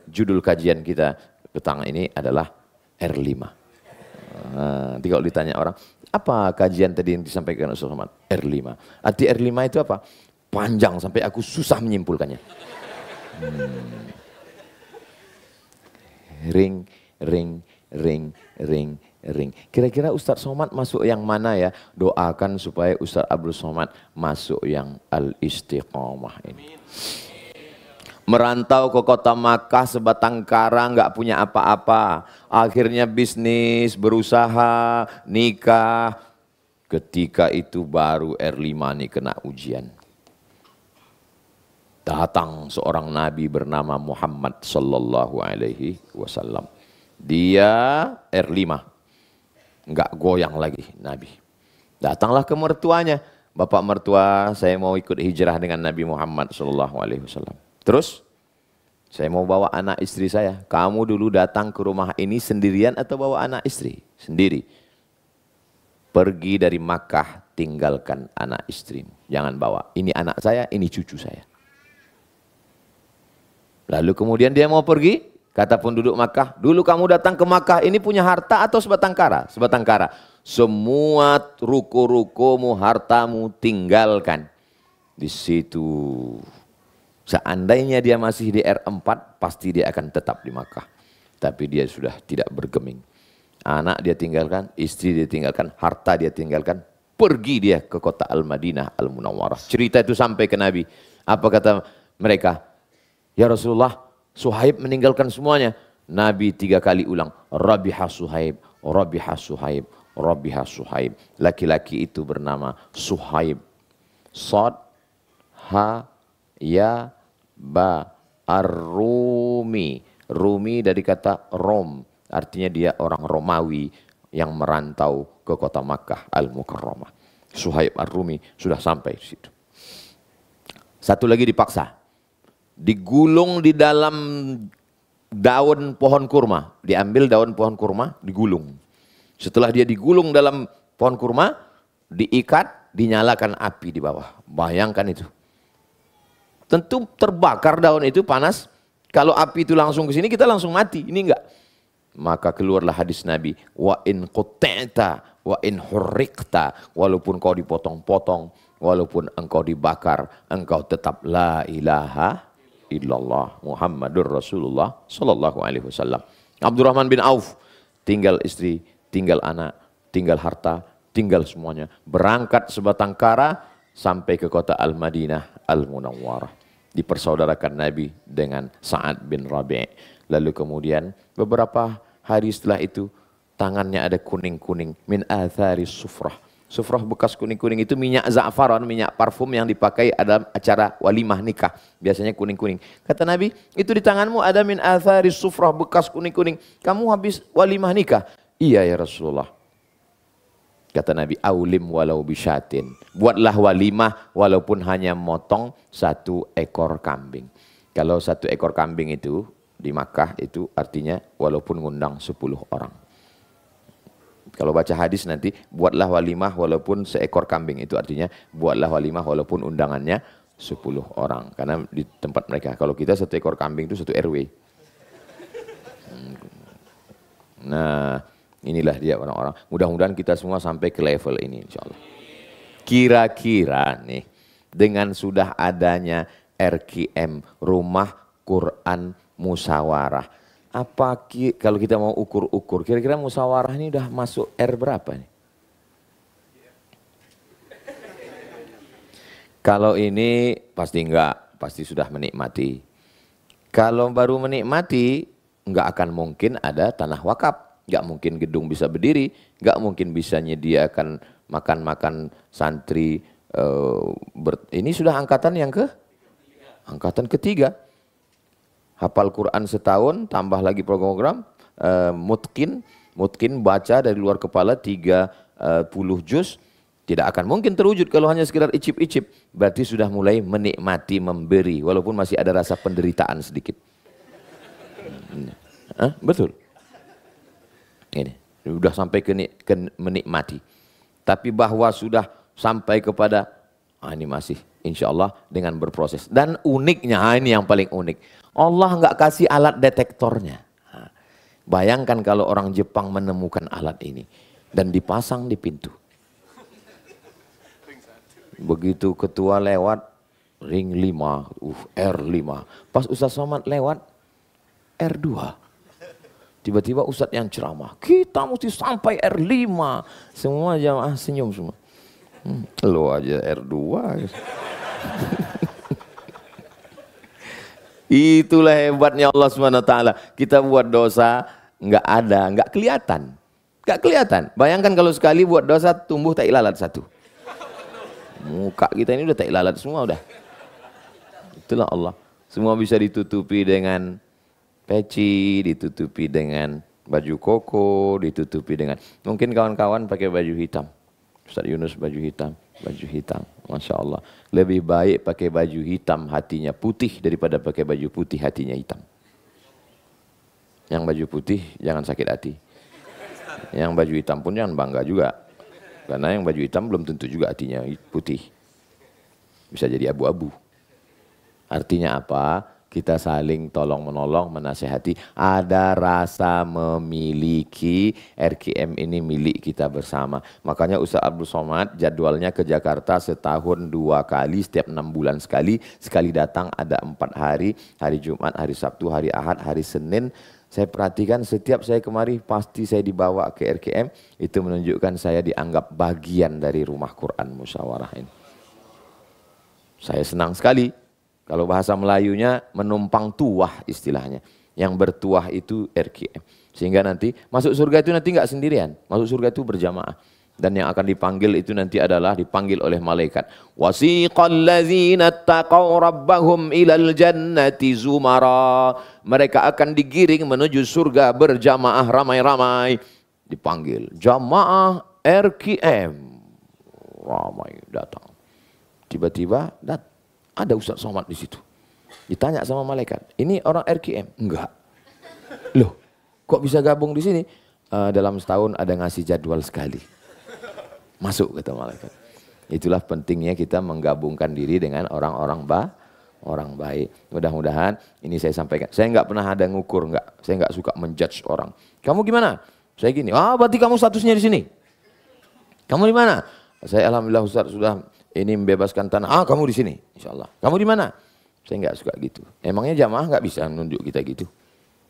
judul kajian kita petang ini adalah R5. Nanti kalau ditanya orang, apa kajian tadi yang disampaikan Ustaz Somad? R5. Arti R5 itu apa? Panjang sampai aku susah menyimpulkannya. Ring. Kira-kira Ustadz Somad masuk yang mana ya? Doakan supaya Ustadz Abdul Somad masuk yang al-istiqomah ini. Merantau ke kota Makkah sebatang kara, nggak punya apa-apa. Akhirnya bisnis, berusaha, nikah. Ketika itu baru R5 nih kena ujian. Datang seorang nabi bernama Muhammad sallallahu alaihi wasallam. Dia R5. Enggak goyang lagi nabi. Datanglah ke mertuanya. Bapak mertua, saya mau ikut hijrah dengan Nabi Muhammad sallallahu alaihi wasallam. Terus saya mau bawa anak istri saya. Kamu dulu datang ke rumah ini sendirian atau bawa anak istri? Sendiri. Pergi dari Makkah, tinggalkan anak istrimu. Jangan bawa. Ini anak saya, ini cucu saya. Lalu kemudian dia mau pergi, kata penduduk Makkah, dulu kamu datang ke Makkah ini punya harta atau sebatang kara? Sebatang kara. Semua ruko-rukomu, hartamu tinggalkan. Di situ, seandainya dia masih di R4, pasti dia akan tetap di Makkah. Tapi dia sudah tidak bergeming. Anak dia tinggalkan, istri dia tinggalkan, harta dia tinggalkan. Pergi dia ke kota Al-Madinah Al-Munawwarah. Cerita itu sampai ke Nabi. Apa kata mereka? Ya Rasulullah, Suhaib meninggalkan semuanya. Nabi 3 kali ulang, Rabiha Suhaib, Rabiha Suhaib, Rabiha Suhaib. Laki-laki itu bernama Suhaib. Sod, Ha, Ya, Ba, Ar-Rumi. Rumi dari kata Rom. Artinya dia orang Romawi yang merantau ke kota Makkah Al-Mukarramah. Suhaib Ar-Rumi sudah sampai di situ. Satu lagi dipaksa. Digulung di dalam daun pohon kurma. Diambil daun pohon kurma, digulung. Setelah dia digulung dalam pohon kurma, diikat, dinyalakan api di bawah. Bayangkan itu. Tentu terbakar daun itu panas. Kalau api itu langsung ke sini, kita langsung mati. Ini enggak. Maka keluarlah hadis Nabi. Wa in qutta'ta, wa in hurriqta. Walaupun kau dipotong-potong, walaupun engkau dibakar, engkau tetap la ilaha illallah Muhammadur Rasulullah sallallahu alaihi wasallam. Abdurrahman bin Auf, tinggal istri, tinggal anak, tinggal harta, tinggal semuanya. Berangkat sebatang kara sampai ke kota Al-Madinah Al-Munawwarah. Dipersaudarakan Nabi dengan Sa'ad bin Rabi'. Lalu kemudian beberapa hari setelah itu tangannya ada kuning-kuning min athari sufrah. Sufrah bekas kuning-kuning itu minyak za'faran, minyak parfum yang dipakai dalam acara walimah nikah. Biasanya kuning-kuning. Kata Nabi, itu di tanganmu ada min athari sufrah bekas kuning-kuning. Kamu habis walimah nikah? Iya ya Rasulullah. Kata Nabi, aulim walau bisyatin. Buatlah walimah walaupun hanya motong 1 ekor kambing. Kalau 1 ekor kambing itu di Makkah itu artinya walaupun ngundang 10 orang. Kalau baca hadis nanti, buatlah walimah walaupun seekor kambing. Itu artinya, buatlah walimah walaupun undangannya 10 orang. Karena di tempat mereka, kalau kita 1 ekor kambing itu 1 RW. Nah, inilah dia orang-orang. Mudah-mudahan kita semua sampai ke level ini, insya Allah. Kira-kira nih, dengan sudah adanya RQM, Rumah Quran Musyawarah. Kalau kita mau ukur-ukur, kira-kira musyawarah ini udah masuk R berapa nih? Kalau ini pasti enggak, pasti sudah menikmati. Kalau baru menikmati, enggak akan mungkin ada tanah wakaf. Enggak mungkin gedung bisa berdiri, enggak mungkin bisa nyediakan makan-makan santri. Ini sudah angkatan yang angkatan ketiga. Hafal Quran setahun, tambah lagi program mutkin baca dari luar kepala 30 juz, tidak akan mungkin terwujud kalau hanya sekedar icip-icip. Berarti sudah mulai menikmati memberi, walaupun masih ada rasa penderitaan sedikit. Betul. Ini sudah sampai ke menikmati. Tapi bahwa sudah sampai kepada ini masih insya Allah dengan berproses. Dan uniknya, ini yang paling unik. Allah nggak kasih alat detektornya. Bayangkan kalau orang Jepang menemukan alat ini dan dipasang di pintu. Begitu ketua lewat, ring 5, R5. Pas Ustaz Somad lewat, R2. Tiba-tiba Ustaz yang ceramah, kita mesti sampai R5. Semua jamaah senyum semua. Lo aja R2. Itulah hebatnya Allah SWT. Kita buat dosa nggak ada, nggak kelihatan, nggak kelihatan. Bayangkan kalau sekali buat dosa tumbuh tai lalat 1. Muka kita ini udah tai lalat semua udah. Itulah Allah. Semua bisa ditutupi dengan peci, ditutupi dengan baju koko, ditutupi dengan... Mungkin kawan-kawan pakai baju hitam. Ustaz Yunus baju hitam, baju hitam. Masya Allah. Lebih baik pakai baju hitam hatinya putih daripada pakai baju putih hatinya hitam. Yang baju putih jangan sakit hati. Yang baju hitam pun jangan bangga juga. Karena yang baju hitam belum tentu juga hatinya putih. Bisa jadi abu-abu. Artinya apa? Kita saling tolong-menolong, menasehati. Ada rasa memiliki RKM ini milik kita bersama. Makanya Ustaz Abdul Somad jadwalnya ke Jakarta setahun 2 kali, setiap 6 bulan sekali. Sekali datang ada 4 hari. Hari Jumat, hari Sabtu, hari Ahad, hari Senin. Saya perhatikan setiap saya kemari pasti saya dibawa ke RKM. Itu menunjukkan saya dianggap bagian dari rumah Quran Musyawarah ini. Saya senang sekali. Kalau bahasa Melayunya menumpang tuah istilahnya. Yang bertuah itu RKM. Sehingga nanti masuk surga itu nanti enggak sendirian. Masuk surga itu berjamaah. Dan yang akan dipanggil itu nanti adalah dipanggil oleh malaikat. Wasiqal ladzina taqaw rabbahum ilal jannati zumara. Mereka akan digiring menuju surga berjamaah ramai-ramai. Dipanggil jamaah RKM. Ramai datang. Tiba-tiba ada Ustaz Somad di situ. Ditanya sama malaikat, ini orang RKM? Enggak. Loh, kok bisa gabung di sini? Dalam setahun ada ngasih jadwal sekali. Masuk kata malaikat. Itulah pentingnya kita menggabungkan diri dengan orang-orang baik. Mudah-mudahan ini saya sampaikan. Saya enggak pernah ada ngukur, enggak. Saya enggak suka menjudge orang. Kamu gimana? Saya gini. Berarti kamu statusnya di sini. Kamu di mana? Saya alhamdulillah Ustaz sudah ini membebaskan tanah. Kamu di sini, insya Allah. Kamu di mana? Saya nggak suka gitu. Emangnya jamaah nggak bisa menunjuk kita gitu?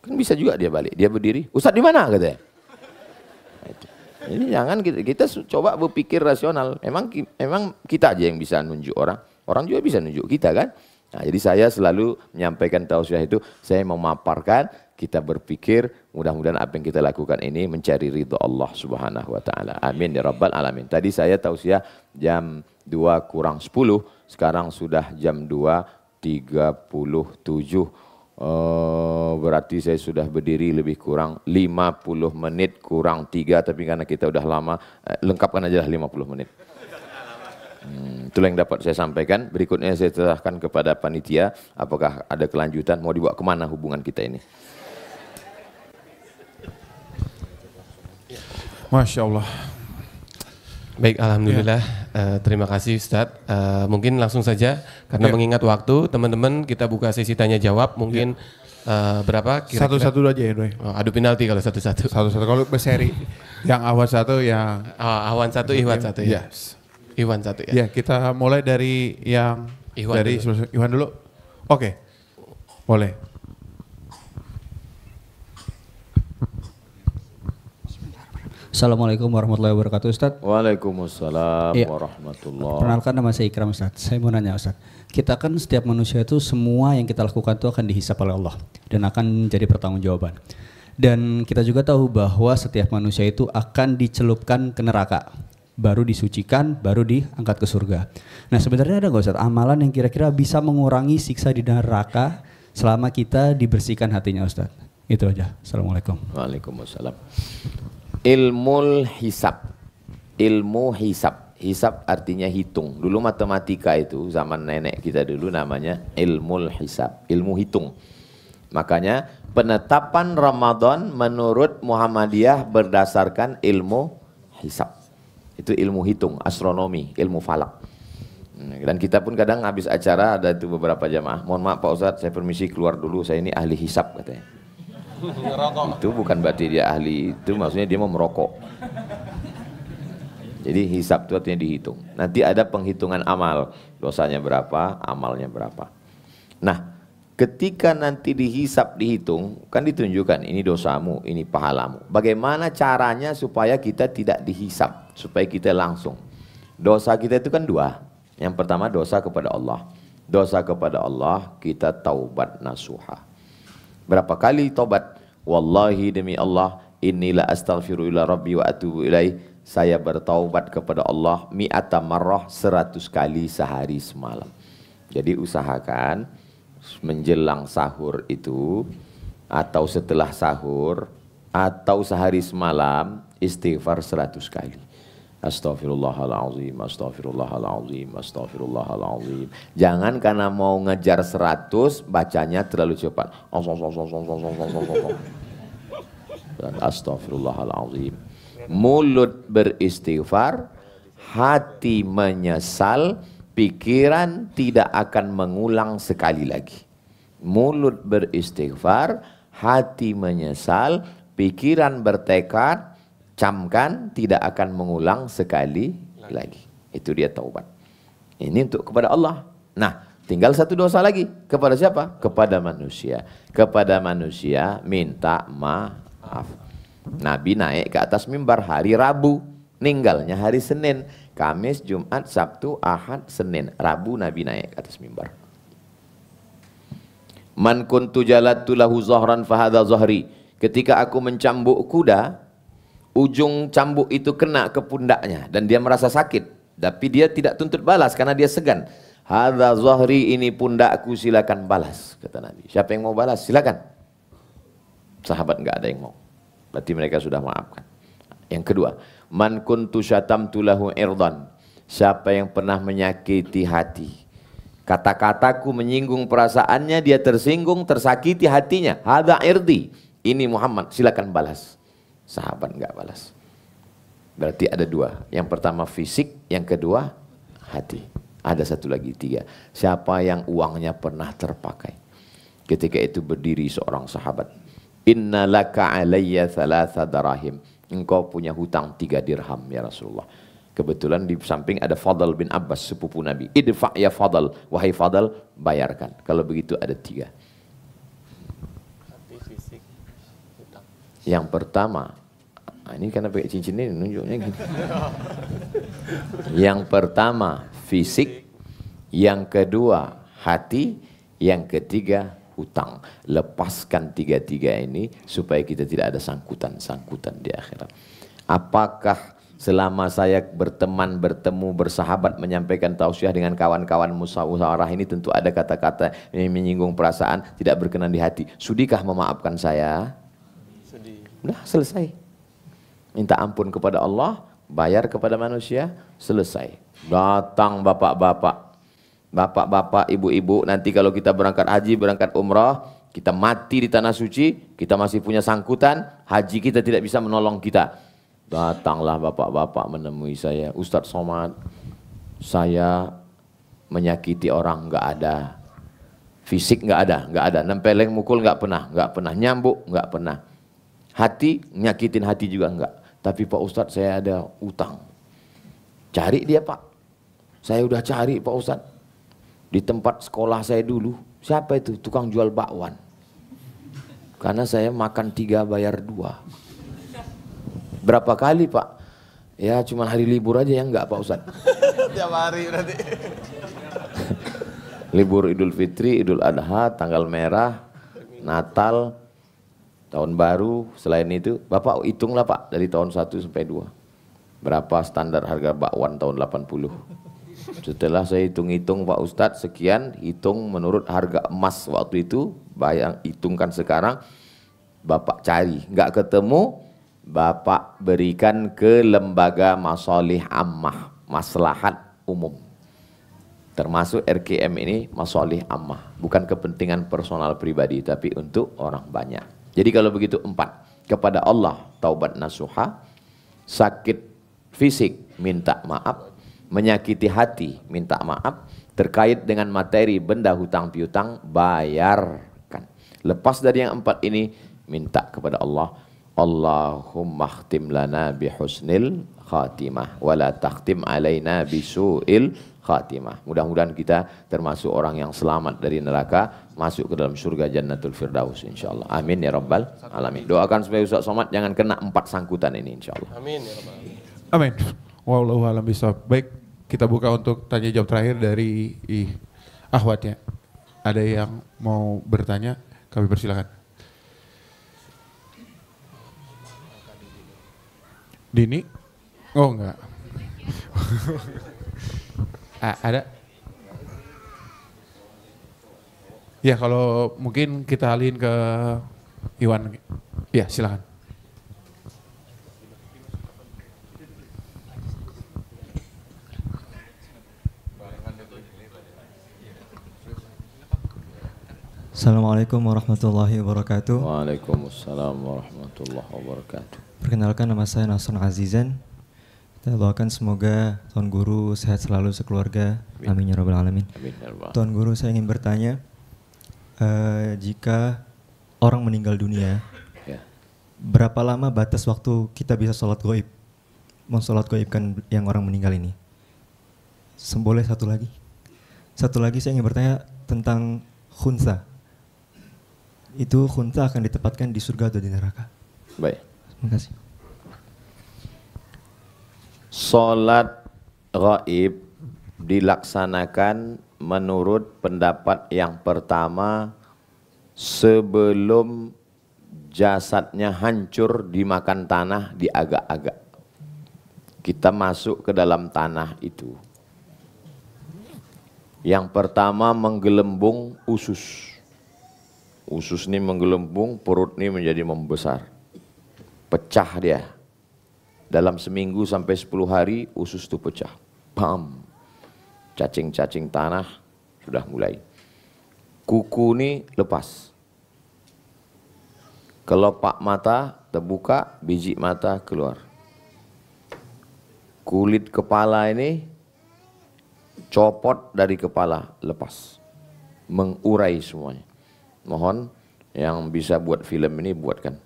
Kan bisa juga dia balik. Dia berdiri. Ustaz di mana katanya? Nah, itu. Ini jangan kita coba berpikir rasional. Emang kita aja yang bisa nunjuk orang. Orang juga bisa nunjuk kita kan? Nah, jadi saya selalu menyampaikan tausiah itu. Saya memaparkan. Kita berpikir mudah-mudahan apa yang kita lakukan ini mencari ridho Allah Subhanahu wa taala. Amin ya rabbal alamin. Tadi saya tausiah jam 2 kurang 10, sekarang sudah jam 2.37. Berarti saya sudah berdiri lebih kurang 50 menit kurang 3, tapi karena kita udah lama, lengkapkan aja lah 50 menit. Itulah yang dapat saya sampaikan. Berikutnya saya serahkan kepada panitia, apakah ada kelanjutan, mau dibawa kemana hubungan kita ini. Masya Allah. Baik, alhamdulillah. Terima kasih Ustadz. Mungkin langsung saja, karena mengingat waktu, teman-teman kita buka sesi tanya jawab. Mungkin berapa? Satu-satu aja ya Doi. Adu penalti kalau satu-satu. Satu-satu kalau berseri. Yang Awan satu, yang Awan satu, Iwan satu ya. Yes. Iwan satu ya. Ya, kita mulai dari yang Iwan dari dulu. Iwan dulu. Oke. Boleh. Assalamualaikum warahmatullahi wabarakatuh Ustadz. Waalaikumsalam Ya. warahmatullahi. Perkenalkan nama saya Ikram Ustadz. Saya mau nanya Ustadz. Kita kan setiap manusia itu semua yang kita lakukan itu akan dihisap oleh Allah dan akan jadi pertanggungjawaban. Dan kita juga tahu bahwa setiap manusia itu akan dicelupkan ke neraka, baru disucikan, baru diangkat ke surga. Nah sebenarnya ada nggak Ustadz amalan yang kira-kira bisa mengurangi siksa di neraka selama kita dibersihkan hatinya Ustadz? Itu aja. Assalamualaikum. Waalaikumsalam. Ilmu hisab. Ilmu hisab. Hisab artinya hitung. Dulu matematika itu zaman nenek kita dulu namanya ilmu hisab. Ilmu hitung. Makanya penetapan Ramadan menurut Muhammadiyah berdasarkan ilmu hisab. Itu ilmu hitung, astronomi, ilmu falak. Dan kita pun kadang habis acara ada itu beberapa jamaah. Mohon maaf Pak Ustadz, saya permisi keluar dulu, saya ini ahli hisab katanya. Itu bukan berarti dia ahli, itu maksudnya dia mau merokok. Jadi hisab itu artinya dihitung. Nanti ada penghitungan amal, dosanya berapa, amalnya berapa. Nah, ketika nanti dihisab dihitung, kan ditunjukkan ini dosamu, ini pahalamu. Bagaimana caranya supaya kita tidak dihisab, supaya kita langsung. Dosa kita itu kan dua. Yang pertama dosa kepada Allah. Dosa kepada Allah kita taubat nasuha. Berapa kali tobat? Wallahi demi Allah, inilah astaghfiru ila rabbi wa atubu ilaih. Saya bertaubat kepada Allah mi'ata marrah 100 kali sehari semalam. Jadi usahakan menjelang sahur itu, atau setelah sahur, atau sehari semalam, istighfar 100 kali. Astaghfirullahaladzim, astaghfirullahaladzim, astaghfirullahaladzim. Jangan karena mau ngejar 100, bacanya terlalu cepat. Astaghfirullahaladzim. Mulut beristighfar, hati menyesal, pikiran tidak akan mengulang sekali lagi. Mulut beristighfar, hati menyesal, pikiran bertekad, camkan tidak akan mengulang sekali lagi. Itu dia taubat. Ini untuk kepada Allah. Nah, tinggal satu dosa lagi. Kepada siapa? Kepada manusia. Kepada manusia minta maaf. Nabi naik ke atas mimbar hari Rabu, ninggalnya hari Senin. Kamis, Jumat, Sabtu, Ahad, Senin. Rabu Nabi naik ke atas mimbar. Man kuntu jalattu lahu zahran fahadha zahri. Ketika aku mencambuk kuda, ujung cambuk itu kena ke pundaknya dan dia merasa sakit, tapi dia tidak tuntut balas karena dia segan. Hadza zahri, ini pundakku, silakan balas, kata Nabi. Siapa yang mau balas silakan. Sahabat enggak ada yang mau. Berarti mereka sudah maafkan. Yang kedua, man kuntu syatamtu lahu irdan. Siapa yang pernah menyakiti hati, kata-kataku menyinggung perasaannya, dia tersinggung, tersakiti hatinya. Hadza irdi, ini Muhammad, silakan balas. Sahabat enggak balas. Berarti ada dua. Yang pertama fisik, yang kedua hati. Ada satu lagi, tiga. Siapa yang uangnya pernah terpakai. Ketika itu berdiri seorang sahabat. Inna laka alayya thalatha darahim. Engkau punya hutang 3 dirham ya Rasulullah. Kebetulan di samping ada Fadl bin Abbas, sepupu Nabi. Idfa' ya Fadl, wahai Fadl, bayarkan. Kalau begitu ada 3. Yang pertama, ini karena pakai cincin ini nunjuknya gitu. Yang pertama fisik, yang kedua hati, yang ketiga hutang. Lepaskan 3 ini supaya kita tidak ada sangkutan-sangkutan di akhirat. Apakah selama saya berteman, bertemu, bersahabat, menyampaikan tausiah dengan kawan-kawan musyawarah ini, tentu ada kata-kata yang menyinggung perasaan, tidak berkenan di hati. Sudikah memaafkan saya? Udah selesai. Minta ampun kepada Allah, bayar kepada manusia, selesai. Datang bapak-bapak, bapak-bapak, ibu-ibu, nanti kalau kita berangkat haji, berangkat umrah, kita mati di tanah suci, kita masih punya sangkutan, haji kita tidak bisa menolong kita. Datanglah bapak-bapak menemui saya, Ustadz Somad, saya menyakiti orang, nggak ada. Fisik nggak ada, nempeleng mukul nggak pernah, nyambuk nggak pernah. Hati, nyakitin hati juga enggak. Tapi Pak Ustadz, saya ada utang. Cari dia Pak. Saya udah cari Pak Ustadz. Di tempat sekolah saya dulu. Siapa itu? Tukang jual bakwan. Karena saya makan 3 bayar 2. Berapa kali Pak? Ya cuma hari libur aja ya enggak Pak Ustadz. Tiap hari berarti. Libur Idul Fitri, Idul Adha, tanggal merah, Natal, tahun baru. Selain itu, Bapak hitunglah Pak dari tahun 1 sampai 2. Berapa standar harga bakwan tahun 80. Setelah saya hitung-hitung Pak Ustadz sekian, hitung menurut harga emas waktu itu, bayang hitungkan sekarang, Bapak cari, nggak ketemu, Bapak berikan ke lembaga masalih ammah, maslahat umum. Termasuk RKM ini masalih ammah, bukan kepentingan personal pribadi, tapi untuk orang banyak. Jadi kalau begitu 4, kepada Allah taubat nasuha, sakit fisik minta maaf, menyakiti hati minta maaf, terkait dengan materi benda hutang piutang bayarkan. Lepas dari yang 4 ini minta kepada Allah, Allahumma khtim lana bihusnil khatimah wala takhtim alaina bisu'il khatimah. Mudah-mudahan kita termasuk orang yang selamat dari neraka, masuk ke dalam surga Jannatul Firdaus insyaallah. Amin ya rabbal alamin. Doakan supaya Ustaz Somad jangan kena 4 sangkutan ini insyaallah. Amin ya rabbal alamin. Amin. Wallahu a'lam bishawab. Baik, kita buka untuk tanya jawab terakhir dari Ahwat ya. Ada yang mau bertanya? Kami persilakan. Dini? Oh enggak. Ada? Ya kalau mungkin kita alihin ke Iwan. Ya silakan. Assalamualaikum warahmatullahi wabarakatuh. Waalaikumsalam warahmatullahi wabarakatuh. Perkenalkan, nama saya Nasron Azizan. Kita doakan semoga Tuan Guru sehat selalu sekeluarga. Amin ya rabbal alamin. Amin ya rabbal. Tuan Guru, saya ingin bertanya, jika orang meninggal dunia, Ya. berapa lama batas waktu kita bisa sholat gaib? Mau sholat gaibkan yang orang meninggal ini? Boleh satu lagi? Satu lagi saya ingin bertanya tentang khunsa. Itu khunsa akan ditempatkan di surga atau di neraka? Baik. Terima kasih. Salat gaib dilaksanakan menurut pendapat yang pertama sebelum jasadnya hancur dimakan tanah, diagak-agak. Kita masuk ke dalam tanah itu. Yang pertama menggelembung usus. Usus ini menggelembung, perut ini menjadi membesar. Pecah dia. Dalam seminggu sampai 10 hari usus itu pecah. Bam. Cacing-cacing tanah sudah mulai. Kuku ini lepas. Kelopak mata terbuka, biji mata keluar. Kulit kepala ini copot dari kepala, lepas. Mengurai semuanya. Mohon yang bisa buat film ini buatkan.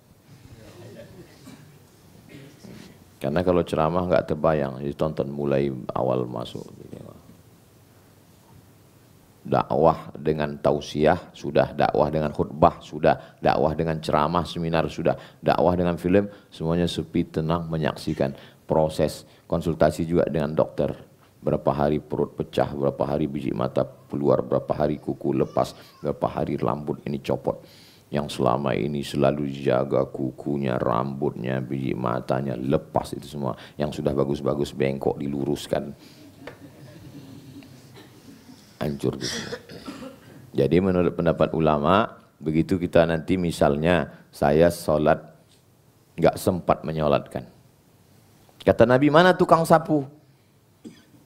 Karena kalau ceramah nggak terbayang, jadi tonton mulai awal masuk. Dakwah dengan tausiah sudah, dakwah dengan khutbah sudah, dakwah dengan ceramah, seminar sudah, dakwah dengan film, semuanya sepi, tenang, menyaksikan proses. Konsultasi juga dengan dokter. Berapa hari perut pecah, berapa hari biji mata keluar, berapa hari kuku lepas, berapa hari rambut ini copot. Yang selama ini selalu dijaga kukunya, rambutnya, biji matanya, lepas itu semua. Yang sudah bagus-bagus bengkok diluruskan. Hancur itu semua. Jadi menurut pendapat ulama, begitu kita nanti misalnya saya sholat nggak sempat menyolatkan. Kata Nabi, mana tukang sapu?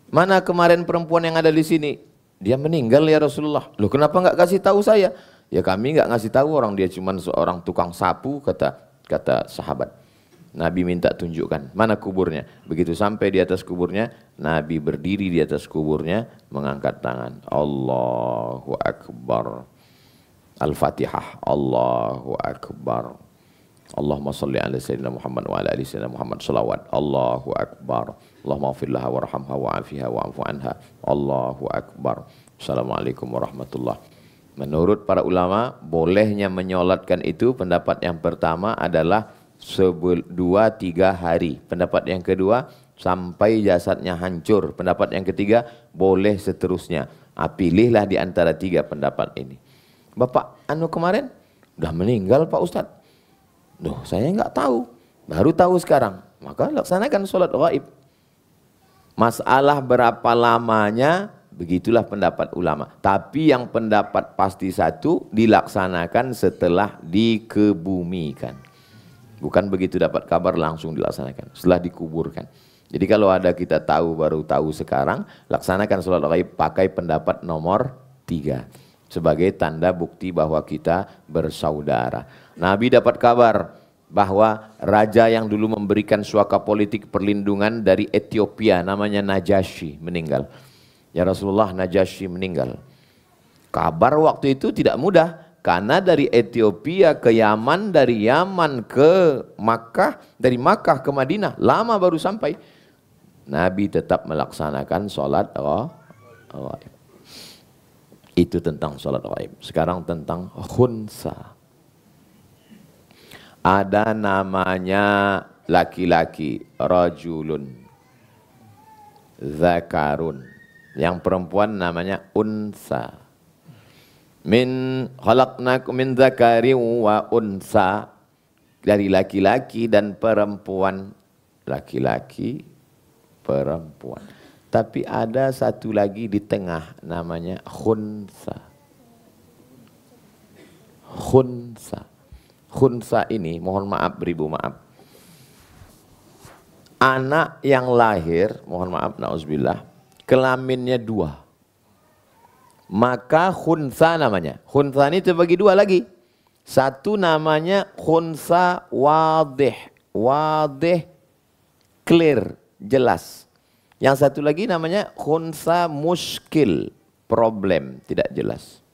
Mana kemarin perempuan yang ada di sini? Dia meninggal ya Rasulullah. Loh kenapa nggak kasih tahu saya? Ya kami nggak ngasih tahu, orang dia cuma seorang tukang sapu, kata sahabat. Nabi minta tunjukkan mana kuburnya. Begitu sampai di atas kuburnya, Nabi berdiri di atas kuburnya, mengangkat tangan. Allahu Akbar. Al-Fatihah. Allahu Akbar. Allahumma salli ala Sayyidina Muhammad wa ala ali Sayyidina Muhammad. Salawat. Allahu Akbar. Allahumma afir laha warhamha wa'afiha wa'afu anha. Allahu Akbar. Assalamualaikum warahmatullahi. Menurut para ulama, bolehnya menyolatkan itu pendapat yang pertama adalah 2-3 hari. Pendapat yang kedua, sampai jasadnya hancur. Pendapat yang ketiga, boleh seterusnya. Pilihlah di antara 3 pendapat ini. Bapak kemarin udah meninggal Pak Ustadz. Duh, saya nggak tahu. Baru tahu sekarang. Maka laksanakan sholat gaib. Masalah berapa lamanya, begitulah pendapat ulama. Tapi yang pendapat pasti satu, dilaksanakan setelah dikebumikan. Bukan begitu dapat kabar langsung dilaksanakan. Setelah dikuburkan. Jadi kalau ada kita tahu, baru tahu sekarang, laksanakan sholat gaib pakai pendapat nomor 3. Sebagai tanda bukti bahwa kita bersaudara. Nabi dapat kabar bahwa raja yang dulu memberikan suaka politik perlindungan dari Ethiopia, namanya Najasyi, meninggal. Ya Rasulullah, Najasyi meninggal. Kabar waktu itu tidak mudah, karena dari Ethiopia ke Yaman, dari Yaman ke Makkah, dari Makkah ke Madinah, lama baru sampai. Nabi tetap melaksanakan sholat gaib. Itu tentang sholat gaib. Sekarang tentang khunsa. Ada namanya laki-laki, rajulun, zakarun. Yang perempuan namanya unsa. Min khalaqnakum min dzakarin wa unsa. Dari laki-laki dan perempuan. Laki-laki, perempuan. Tapi ada satu lagi di tengah namanya khunsa. khunsa. Khunsa ini, mohon maaf, beribu maaf. Anak yang lahir, mohon maaf, na'udzubillah, kelaminnya 2. Maka khunsa namanya. Khunsa ini terbagi 2 lagi. Satu namanya khunsa wadih. Wadih, clear, jelas. Yang satu lagi namanya khunsa muskil, problem, tidak jelas.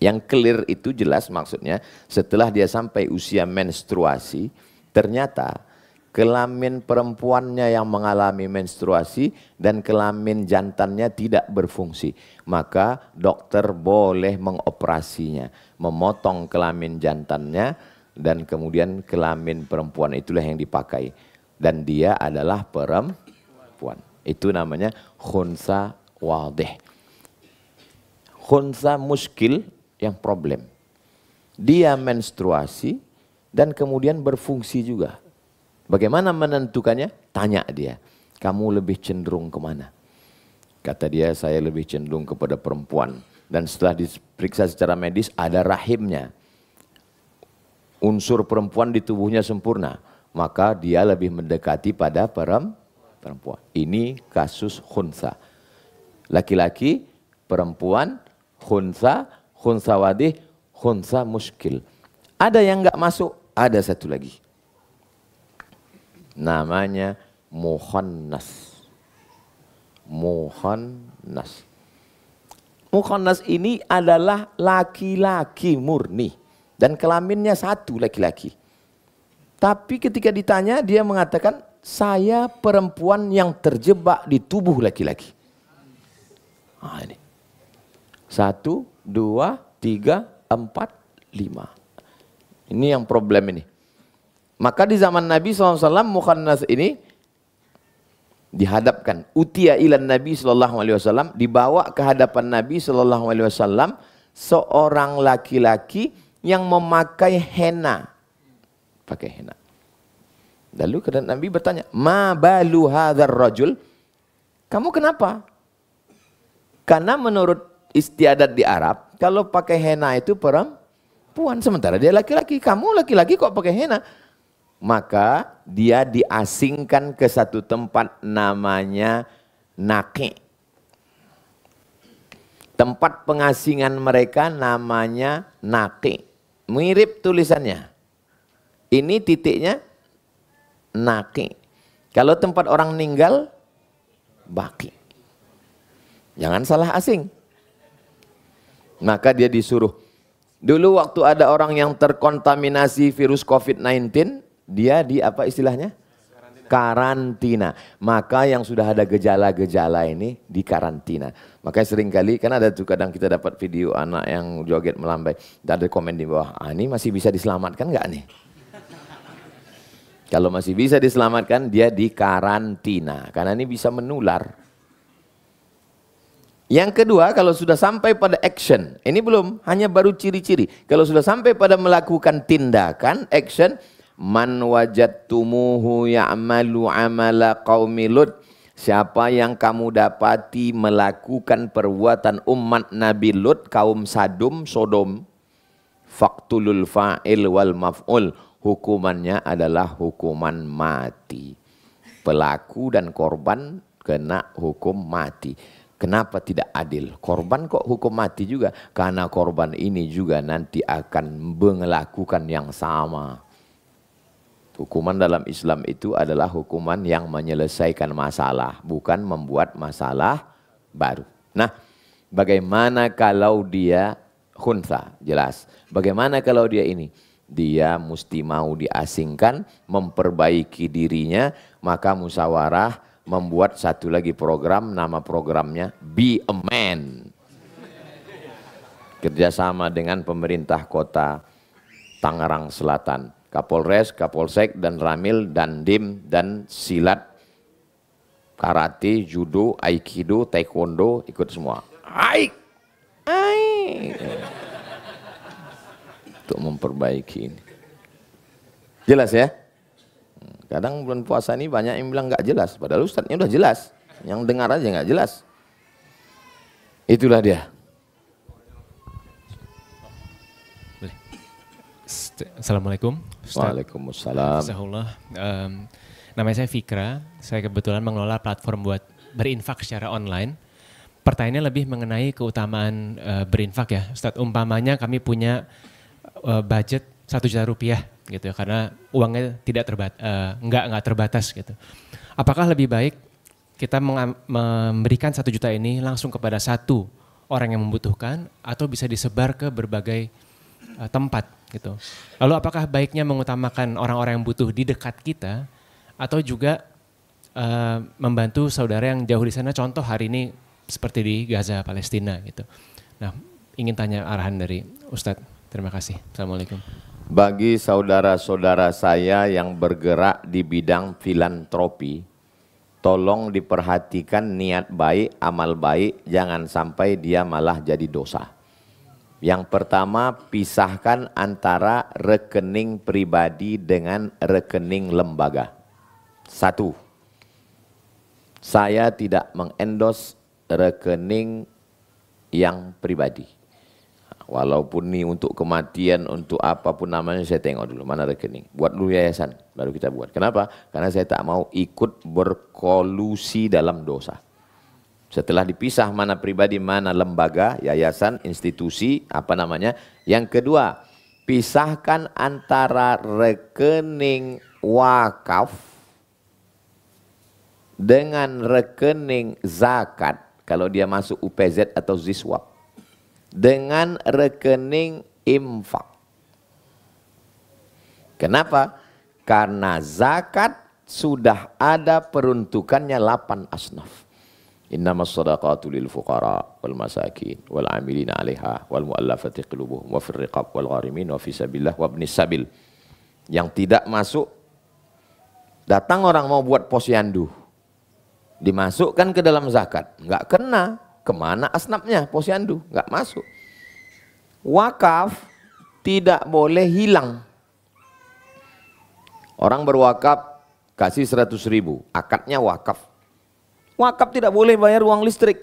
Yang clear itu jelas maksudnya setelah dia sampai usia menstruasi, ternyata kelamin perempuannya yang mengalami menstruasi dan kelamin jantannya tidak berfungsi. Maka dokter boleh mengoperasinya, memotong kelamin jantannya dan kemudian kelamin perempuan itulah yang dipakai. Dan dia adalah perempuan. Itu namanya khunsa wadih. Khunsa muskil yang problem. Dia menstruasi dan kemudian berfungsi juga. Bagaimana menentukannya? Tanya dia, kamu lebih cenderung kemana? Kata dia, saya lebih cenderung kepada perempuan. Dan setelah diperiksa secara medis, ada rahimnya. Unsur perempuan di tubuhnya sempurna. Maka dia lebih mendekati pada perempuan. Ini kasus khunsa. Laki-laki, perempuan, khunsa, khunsa wadih, khunsa muskil. Ada yang enggak masuk, ada satu lagi. Namanya mukhannas. Mukhannas. Mukhannas ini adalah laki-laki murni dan kelaminnya 1 laki-laki. Tapi ketika ditanya dia mengatakan saya perempuan yang terjebak di tubuh laki-laki. Nah, ini. 1, 2, 3, 4, 5. Ini yang problem ini. Maka di zaman Nabi SAW mukhannas ini dihadapkan. Utiya ilan Nabi SAW, dibawa ke hadapan Nabi SAW seorang laki-laki yang memakai henna. Pakai henna. Lalu Nabi bertanya, ma balu hadzal rajul? Kamu kenapa? Karena menurut istiadat di Arab, kalau pakai henna itu perempuan, sementara dia laki-laki. Kamu laki-laki kok pakai henna? Maka dia diasingkan ke satu tempat namanya Naqi. Tempat pengasingan mereka namanya Naqi. Mirip tulisannya. Ini titiknya Naqi. Kalau tempat orang meninggal, Baqi. Jangan salah asing. Maka dia disuruh. Dulu waktu ada orang yang terkontaminasi virus COVID-19, dia di apa istilahnya? Karantina. Maka yang sudah ada gejala-gejala ini di karantina. Makanya seringkali, kan ada tuh kadang kita dapat video anak yang joget melambai. Dan ada komen di bawah, ini masih bisa diselamatkan nggak nih? Kalau masih bisa diselamatkan, dia di karantina. Karena ini bisa menular. Yang kedua, kalau sudah sampai pada action. Ini belum, hanya baru ciri-ciri. Kalau sudah sampai pada melakukan tindakan, action. Man wajadtumuhu ya'malu amala qaumi Lut. Siapa yang kamu dapati melakukan perbuatan umat Nabi Lut, kaum Sodom, faqtulul fa'il wal maf'ul. Hukumannya adalah hukuman mati. Pelaku dan korban kena hukum mati. Kenapa tidak adil? Korban kok hukum mati juga? Karena korban ini juga nanti akan melakukan yang sama. Hukuman dalam Islam itu adalah hukuman yang menyelesaikan masalah, bukan membuat masalah baru. Nah, bagaimana kalau dia khunsa? Jelas. Bagaimana kalau dia ini? Dia mesti mau diasingkan, memperbaiki dirinya, maka musyawarah membuat satu lagi program, nama programnya Be a Man. Kerjasama dengan pemerintah kota Tangerang Selatan. Kapolres, Kapolsek, dan Ramil, dan Dim, dan silat, karate, judo, aikido, taekwondo, ikut semua. Aik! Aik! Untuk memperbaiki ini. Jelas ya? Kadang bulan puasa ini banyak yang bilang nggak jelas, padahal ustadznya udah jelas. Yang dengar aja nggak jelas. Itulah dia. Assalamualaikum. Waalaikumsalam. Jazakallah. Nama saya Fikra. Saya kebetulan mengelola platform buat berinfak secara online. Pertanyaannya lebih mengenai keutamaan berinfak ya, Ustadz. Umpamanya kami punya budget 1 juta rupiah gitu ya, karena uangnya tidak nggak terbatas gitu. Apakah lebih baik kita memberikan 1 juta ini langsung kepada satu orang yang membutuhkan atau bisa disebar ke berbagai tempat gitu. Lalu apakah baiknya mengutamakan orang-orang yang butuh di dekat kita atau juga membantu saudara yang jauh di sana, contoh hari ini seperti di Gaza, Palestina gitu. Nah, ingin tanya arahan dari Ustadz. Terima kasih. Assalamualaikum. Bagi saudara-saudara saya yang bergerak di bidang filantropi, tolong diperhatikan niat baik, amal baik, jangan sampai dia malah jadi dosa. Yang pertama, pisahkan antara rekening pribadi dengan rekening lembaga. 1, saya tidak mengendorse rekening yang pribadi. Walaupun ini untuk kematian, untuk apapun namanya, saya tengok dulu mana rekening. Buat dulu yayasan, baru kita buat. Kenapa? Karena saya tak mau ikut berkolusi dalam dosa. Setelah dipisah mana pribadi, mana lembaga, yayasan, institusi, apa namanya. Yang kedua, pisahkan antara rekening wakaf dengan rekening zakat, kalau dia masuk UPZ atau Ziswap, dengan rekening infak. Kenapa? Karena zakat sudah ada peruntukannya 8 asnaf. Innamas shadaqatu lil fuqara wal masakin wal amilina 'alaiha wal mu'allafati qulubuhum wa fir riqab wal gharimin wa fi sabilillah wa ibnis sabil. Yang tidak masuk, datang orang mau buat posyandu, dimasukkan ke dalam zakat, enggak kena. Kemana asnafnya? Posyandu, enggak masuk. Wakaf tidak boleh hilang. Orang berwakaf kasih 100.000, akadnya wakaf. Wakaf tidak boleh bayar uang listrik.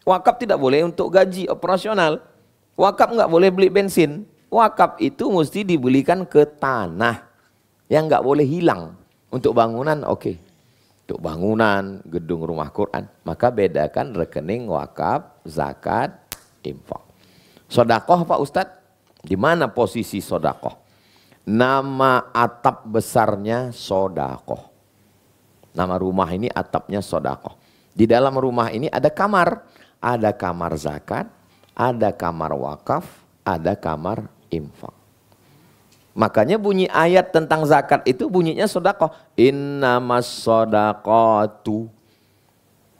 Wakaf tidak boleh untuk gaji operasional. Wakaf enggak boleh beli bensin. Wakaf itu mesti dibelikan ke tanah yang enggak boleh hilang. Untuk bangunan oke. Untuk bangunan, gedung rumah Quran, maka bedakan rekening wakaf, zakat, infak. Sodakoh Pak Ustadz, di mana posisi sodakoh? Nama atap besarnya sodakoh. Nama rumah ini atapnya sodakoh. Di dalam rumah ini ada kamar zakat, ada kamar wakaf, ada kamar infak. Makanya bunyi ayat tentang zakat itu bunyinya sodakoh. Innamas sodaqatu.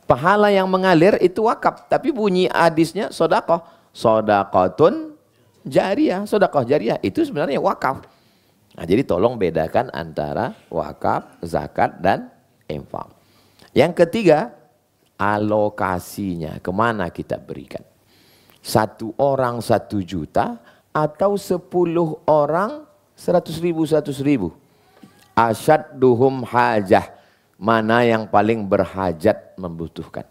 Pahala yang mengalir itu wakaf. Tapi bunyi hadisnya sodakoh. Sodaqotun jariyah. Sodakoh jariyah itu sebenarnya wakaf. Nah, jadi tolong bedakan antara wakaf, zakat, dan infak. Yang ketiga, alokasinya. Kemana kita berikan? 1 orang 1 juta atau 10 orang 100.000. Asyadduhum hajah, mana yang paling berhajat membutuhkan.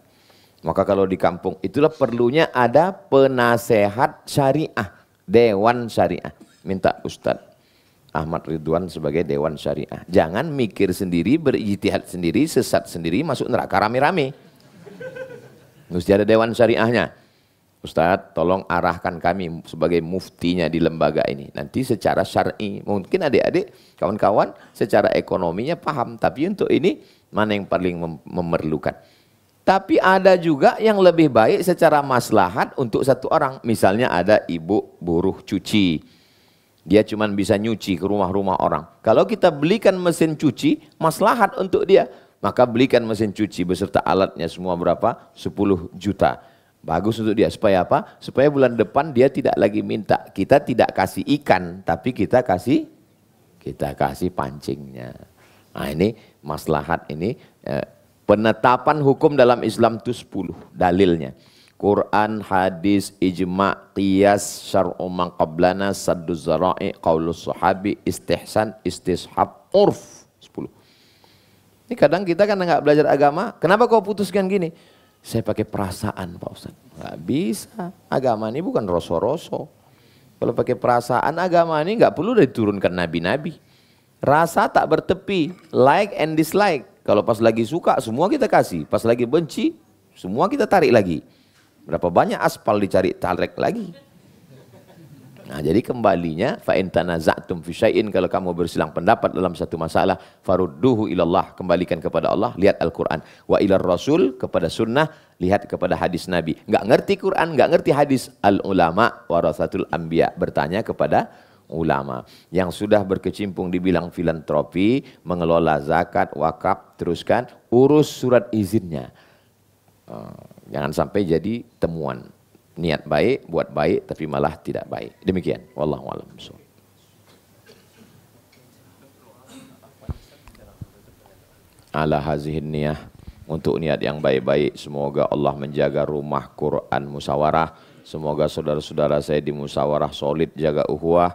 Maka kalau di kampung itulah perlunya ada penasehat syariah, dewan syariah. Minta Ustadz Ahmad Ridwan sebagai dewan syariah. Jangan mikir sendiri, berijtihad sendiri, sesat sendiri, masuk neraka rame-rame. Mesti ada dewan syariahnya. Ustadz, tolong arahkan kami sebagai muftinya di lembaga ini. Nanti secara syar'i, mungkin adik-adik, kawan-kawan secara ekonominya paham. Tapi untuk ini, mana yang paling memerlukan. Tapi ada juga yang lebih baik secara maslahat untuk 1 orang. Misalnya ada ibu buruh cuci. Dia cuma bisa nyuci ke rumah-rumah orang. Kalau kita belikan mesin cuci, maslahat untuk dia. Maka belikan mesin cuci beserta alatnya semua berapa? 10 juta. Bagus untuk dia. Supaya apa? Supaya bulan depan dia tidak lagi minta. Kita tidak kasih ikan, tapi kita kasih pancingnya. Nah ini maslahat ini. Penetapan hukum dalam Islam itu 10 dalilnya. Quran, hadis, ijma', qiyas, syar'u man qablana, saddu zara'i, qaulus sahabi, istihsan, istishab, urf. 10. Ini kadang kita kan nggak belajar agama. Kenapa kau putuskan gini? Saya pakai perasaan Pak Ustadz. Nggak bisa. Agama ini bukan roso-roso. Kalau pakai perasaan, agama ini nggak perlu diturunkan nabi-nabi. Rasa tak bertepi, like and dislike. Kalau pas lagi suka semua kita kasih, pas lagi benci semua kita tarik lagi. Berapa banyak aspal dicari tarik lagi. Nah, jadi kembalinya fa in tanaza'tum fi syai'in, kalau kamu bersilang pendapat dalam satu masalah, farudduhu ilallah, kembalikan kepada Allah, lihat Al-Qur'an, wa ilar rasul, kepada sunnah, lihat kepada hadis Nabi. Enggak ngerti Quran, enggak ngerti hadis, al ulama warasatul anbiya, bertanya kepada ulama yang sudah berkecimpung di bidang filantropi, mengelola zakat, wakaf, teruskan urus surat izinnya. Jangan sampai jadi temuan. Niat baik, buat baik, tapi malah tidak baik. Demikian. Wallahu a'lam. Ala hazihin niyah. Untuk niat yang baik-baik, semoga Allah menjaga rumah Quran Musawarah. Semoga saudara-saudara saya di Musawarah solid, jaga ukhuwah.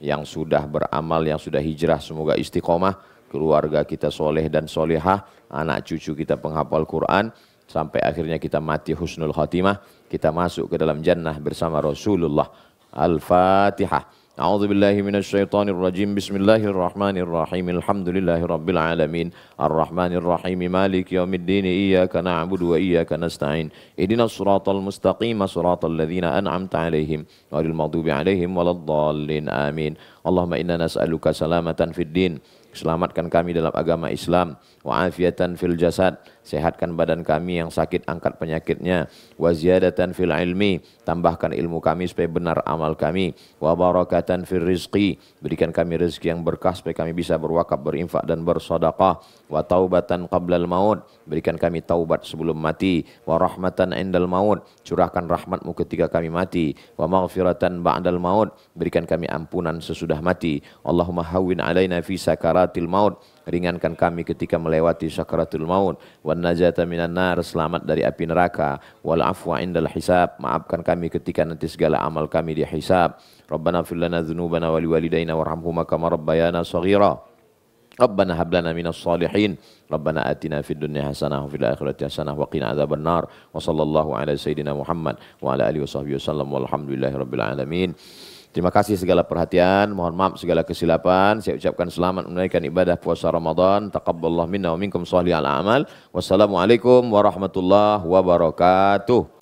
Yang sudah beramal, yang sudah hijrah, semoga istiqomah. Keluarga kita soleh dan solehah. Anak cucu kita penghafal Quran. Sampai akhirnya kita mati husnul khatimah, kita masuk ke dalam jannah bersama Rasulullah. Al-Fatihah. A'udzubillahi minasyaitonir rajim. Bismillahirrahmanirrahim. Alhamdulillahirabbil alamin. Arrahmanirrahim. Maliki yaumiddin. Iyyaka na'budu wa iyyaka nasta'in. Ihdinas siratal mustaqim, siratal ladzina an'amta 'alaihim ghairil maghdubi 'alaihim waladdallin. Amin. Allahumma inna nas'aluka salamatan fid din. Selamatkan kami dalam agama Islam, wa afiatan fil jasad, sehatkan badan kami yang sakit, angkat penyakitnya, wa ziyadatan fil ilmi, tambahkan ilmu kami supaya benar amal kami, wa barakatan fil rizqi, berikan kami rezeki yang berkah supaya kami bisa berwakaf, berinfak dan bersedekah, wa taubatan qablal maut, berikan kami taubat sebelum mati, wa rahmatan indal maut, curahkan rahmatmu ketika kami mati, wa maghfiratan ba'dal maut, berikan kami ampunan sesudah mati. Allahumma hawwin alaina fi sakaratil maut, ringankan kami ketika melewati sakaratul maut, wan najata minan nar, selamat dari api neraka, wal afwa indal hisab, maafkan kami ketika nanti segala amal kami dihisab. Rabbana fir lana dzunubana wa liwalidayna warhamhuma kama rabbayana shaghira. Rabbana hab lana minas shalihin. Rabbana atina fid dunya hasanah wa fil akhirati hasanah wa qina adzabannar. Wa sallallahu ala sayidina Muhammad wa ala alihi washabbihi wasallam walhamdulillahirabbil alamin. Terima kasih segala perhatian, mohon maaf segala kesilapan. Saya ucapkan selamat menunaikan ibadah puasa Ramadan. Taqabbalallahu minna wa minkum shalihal a'mal. Wassalamualaikum warahmatullahi wabarakatuh.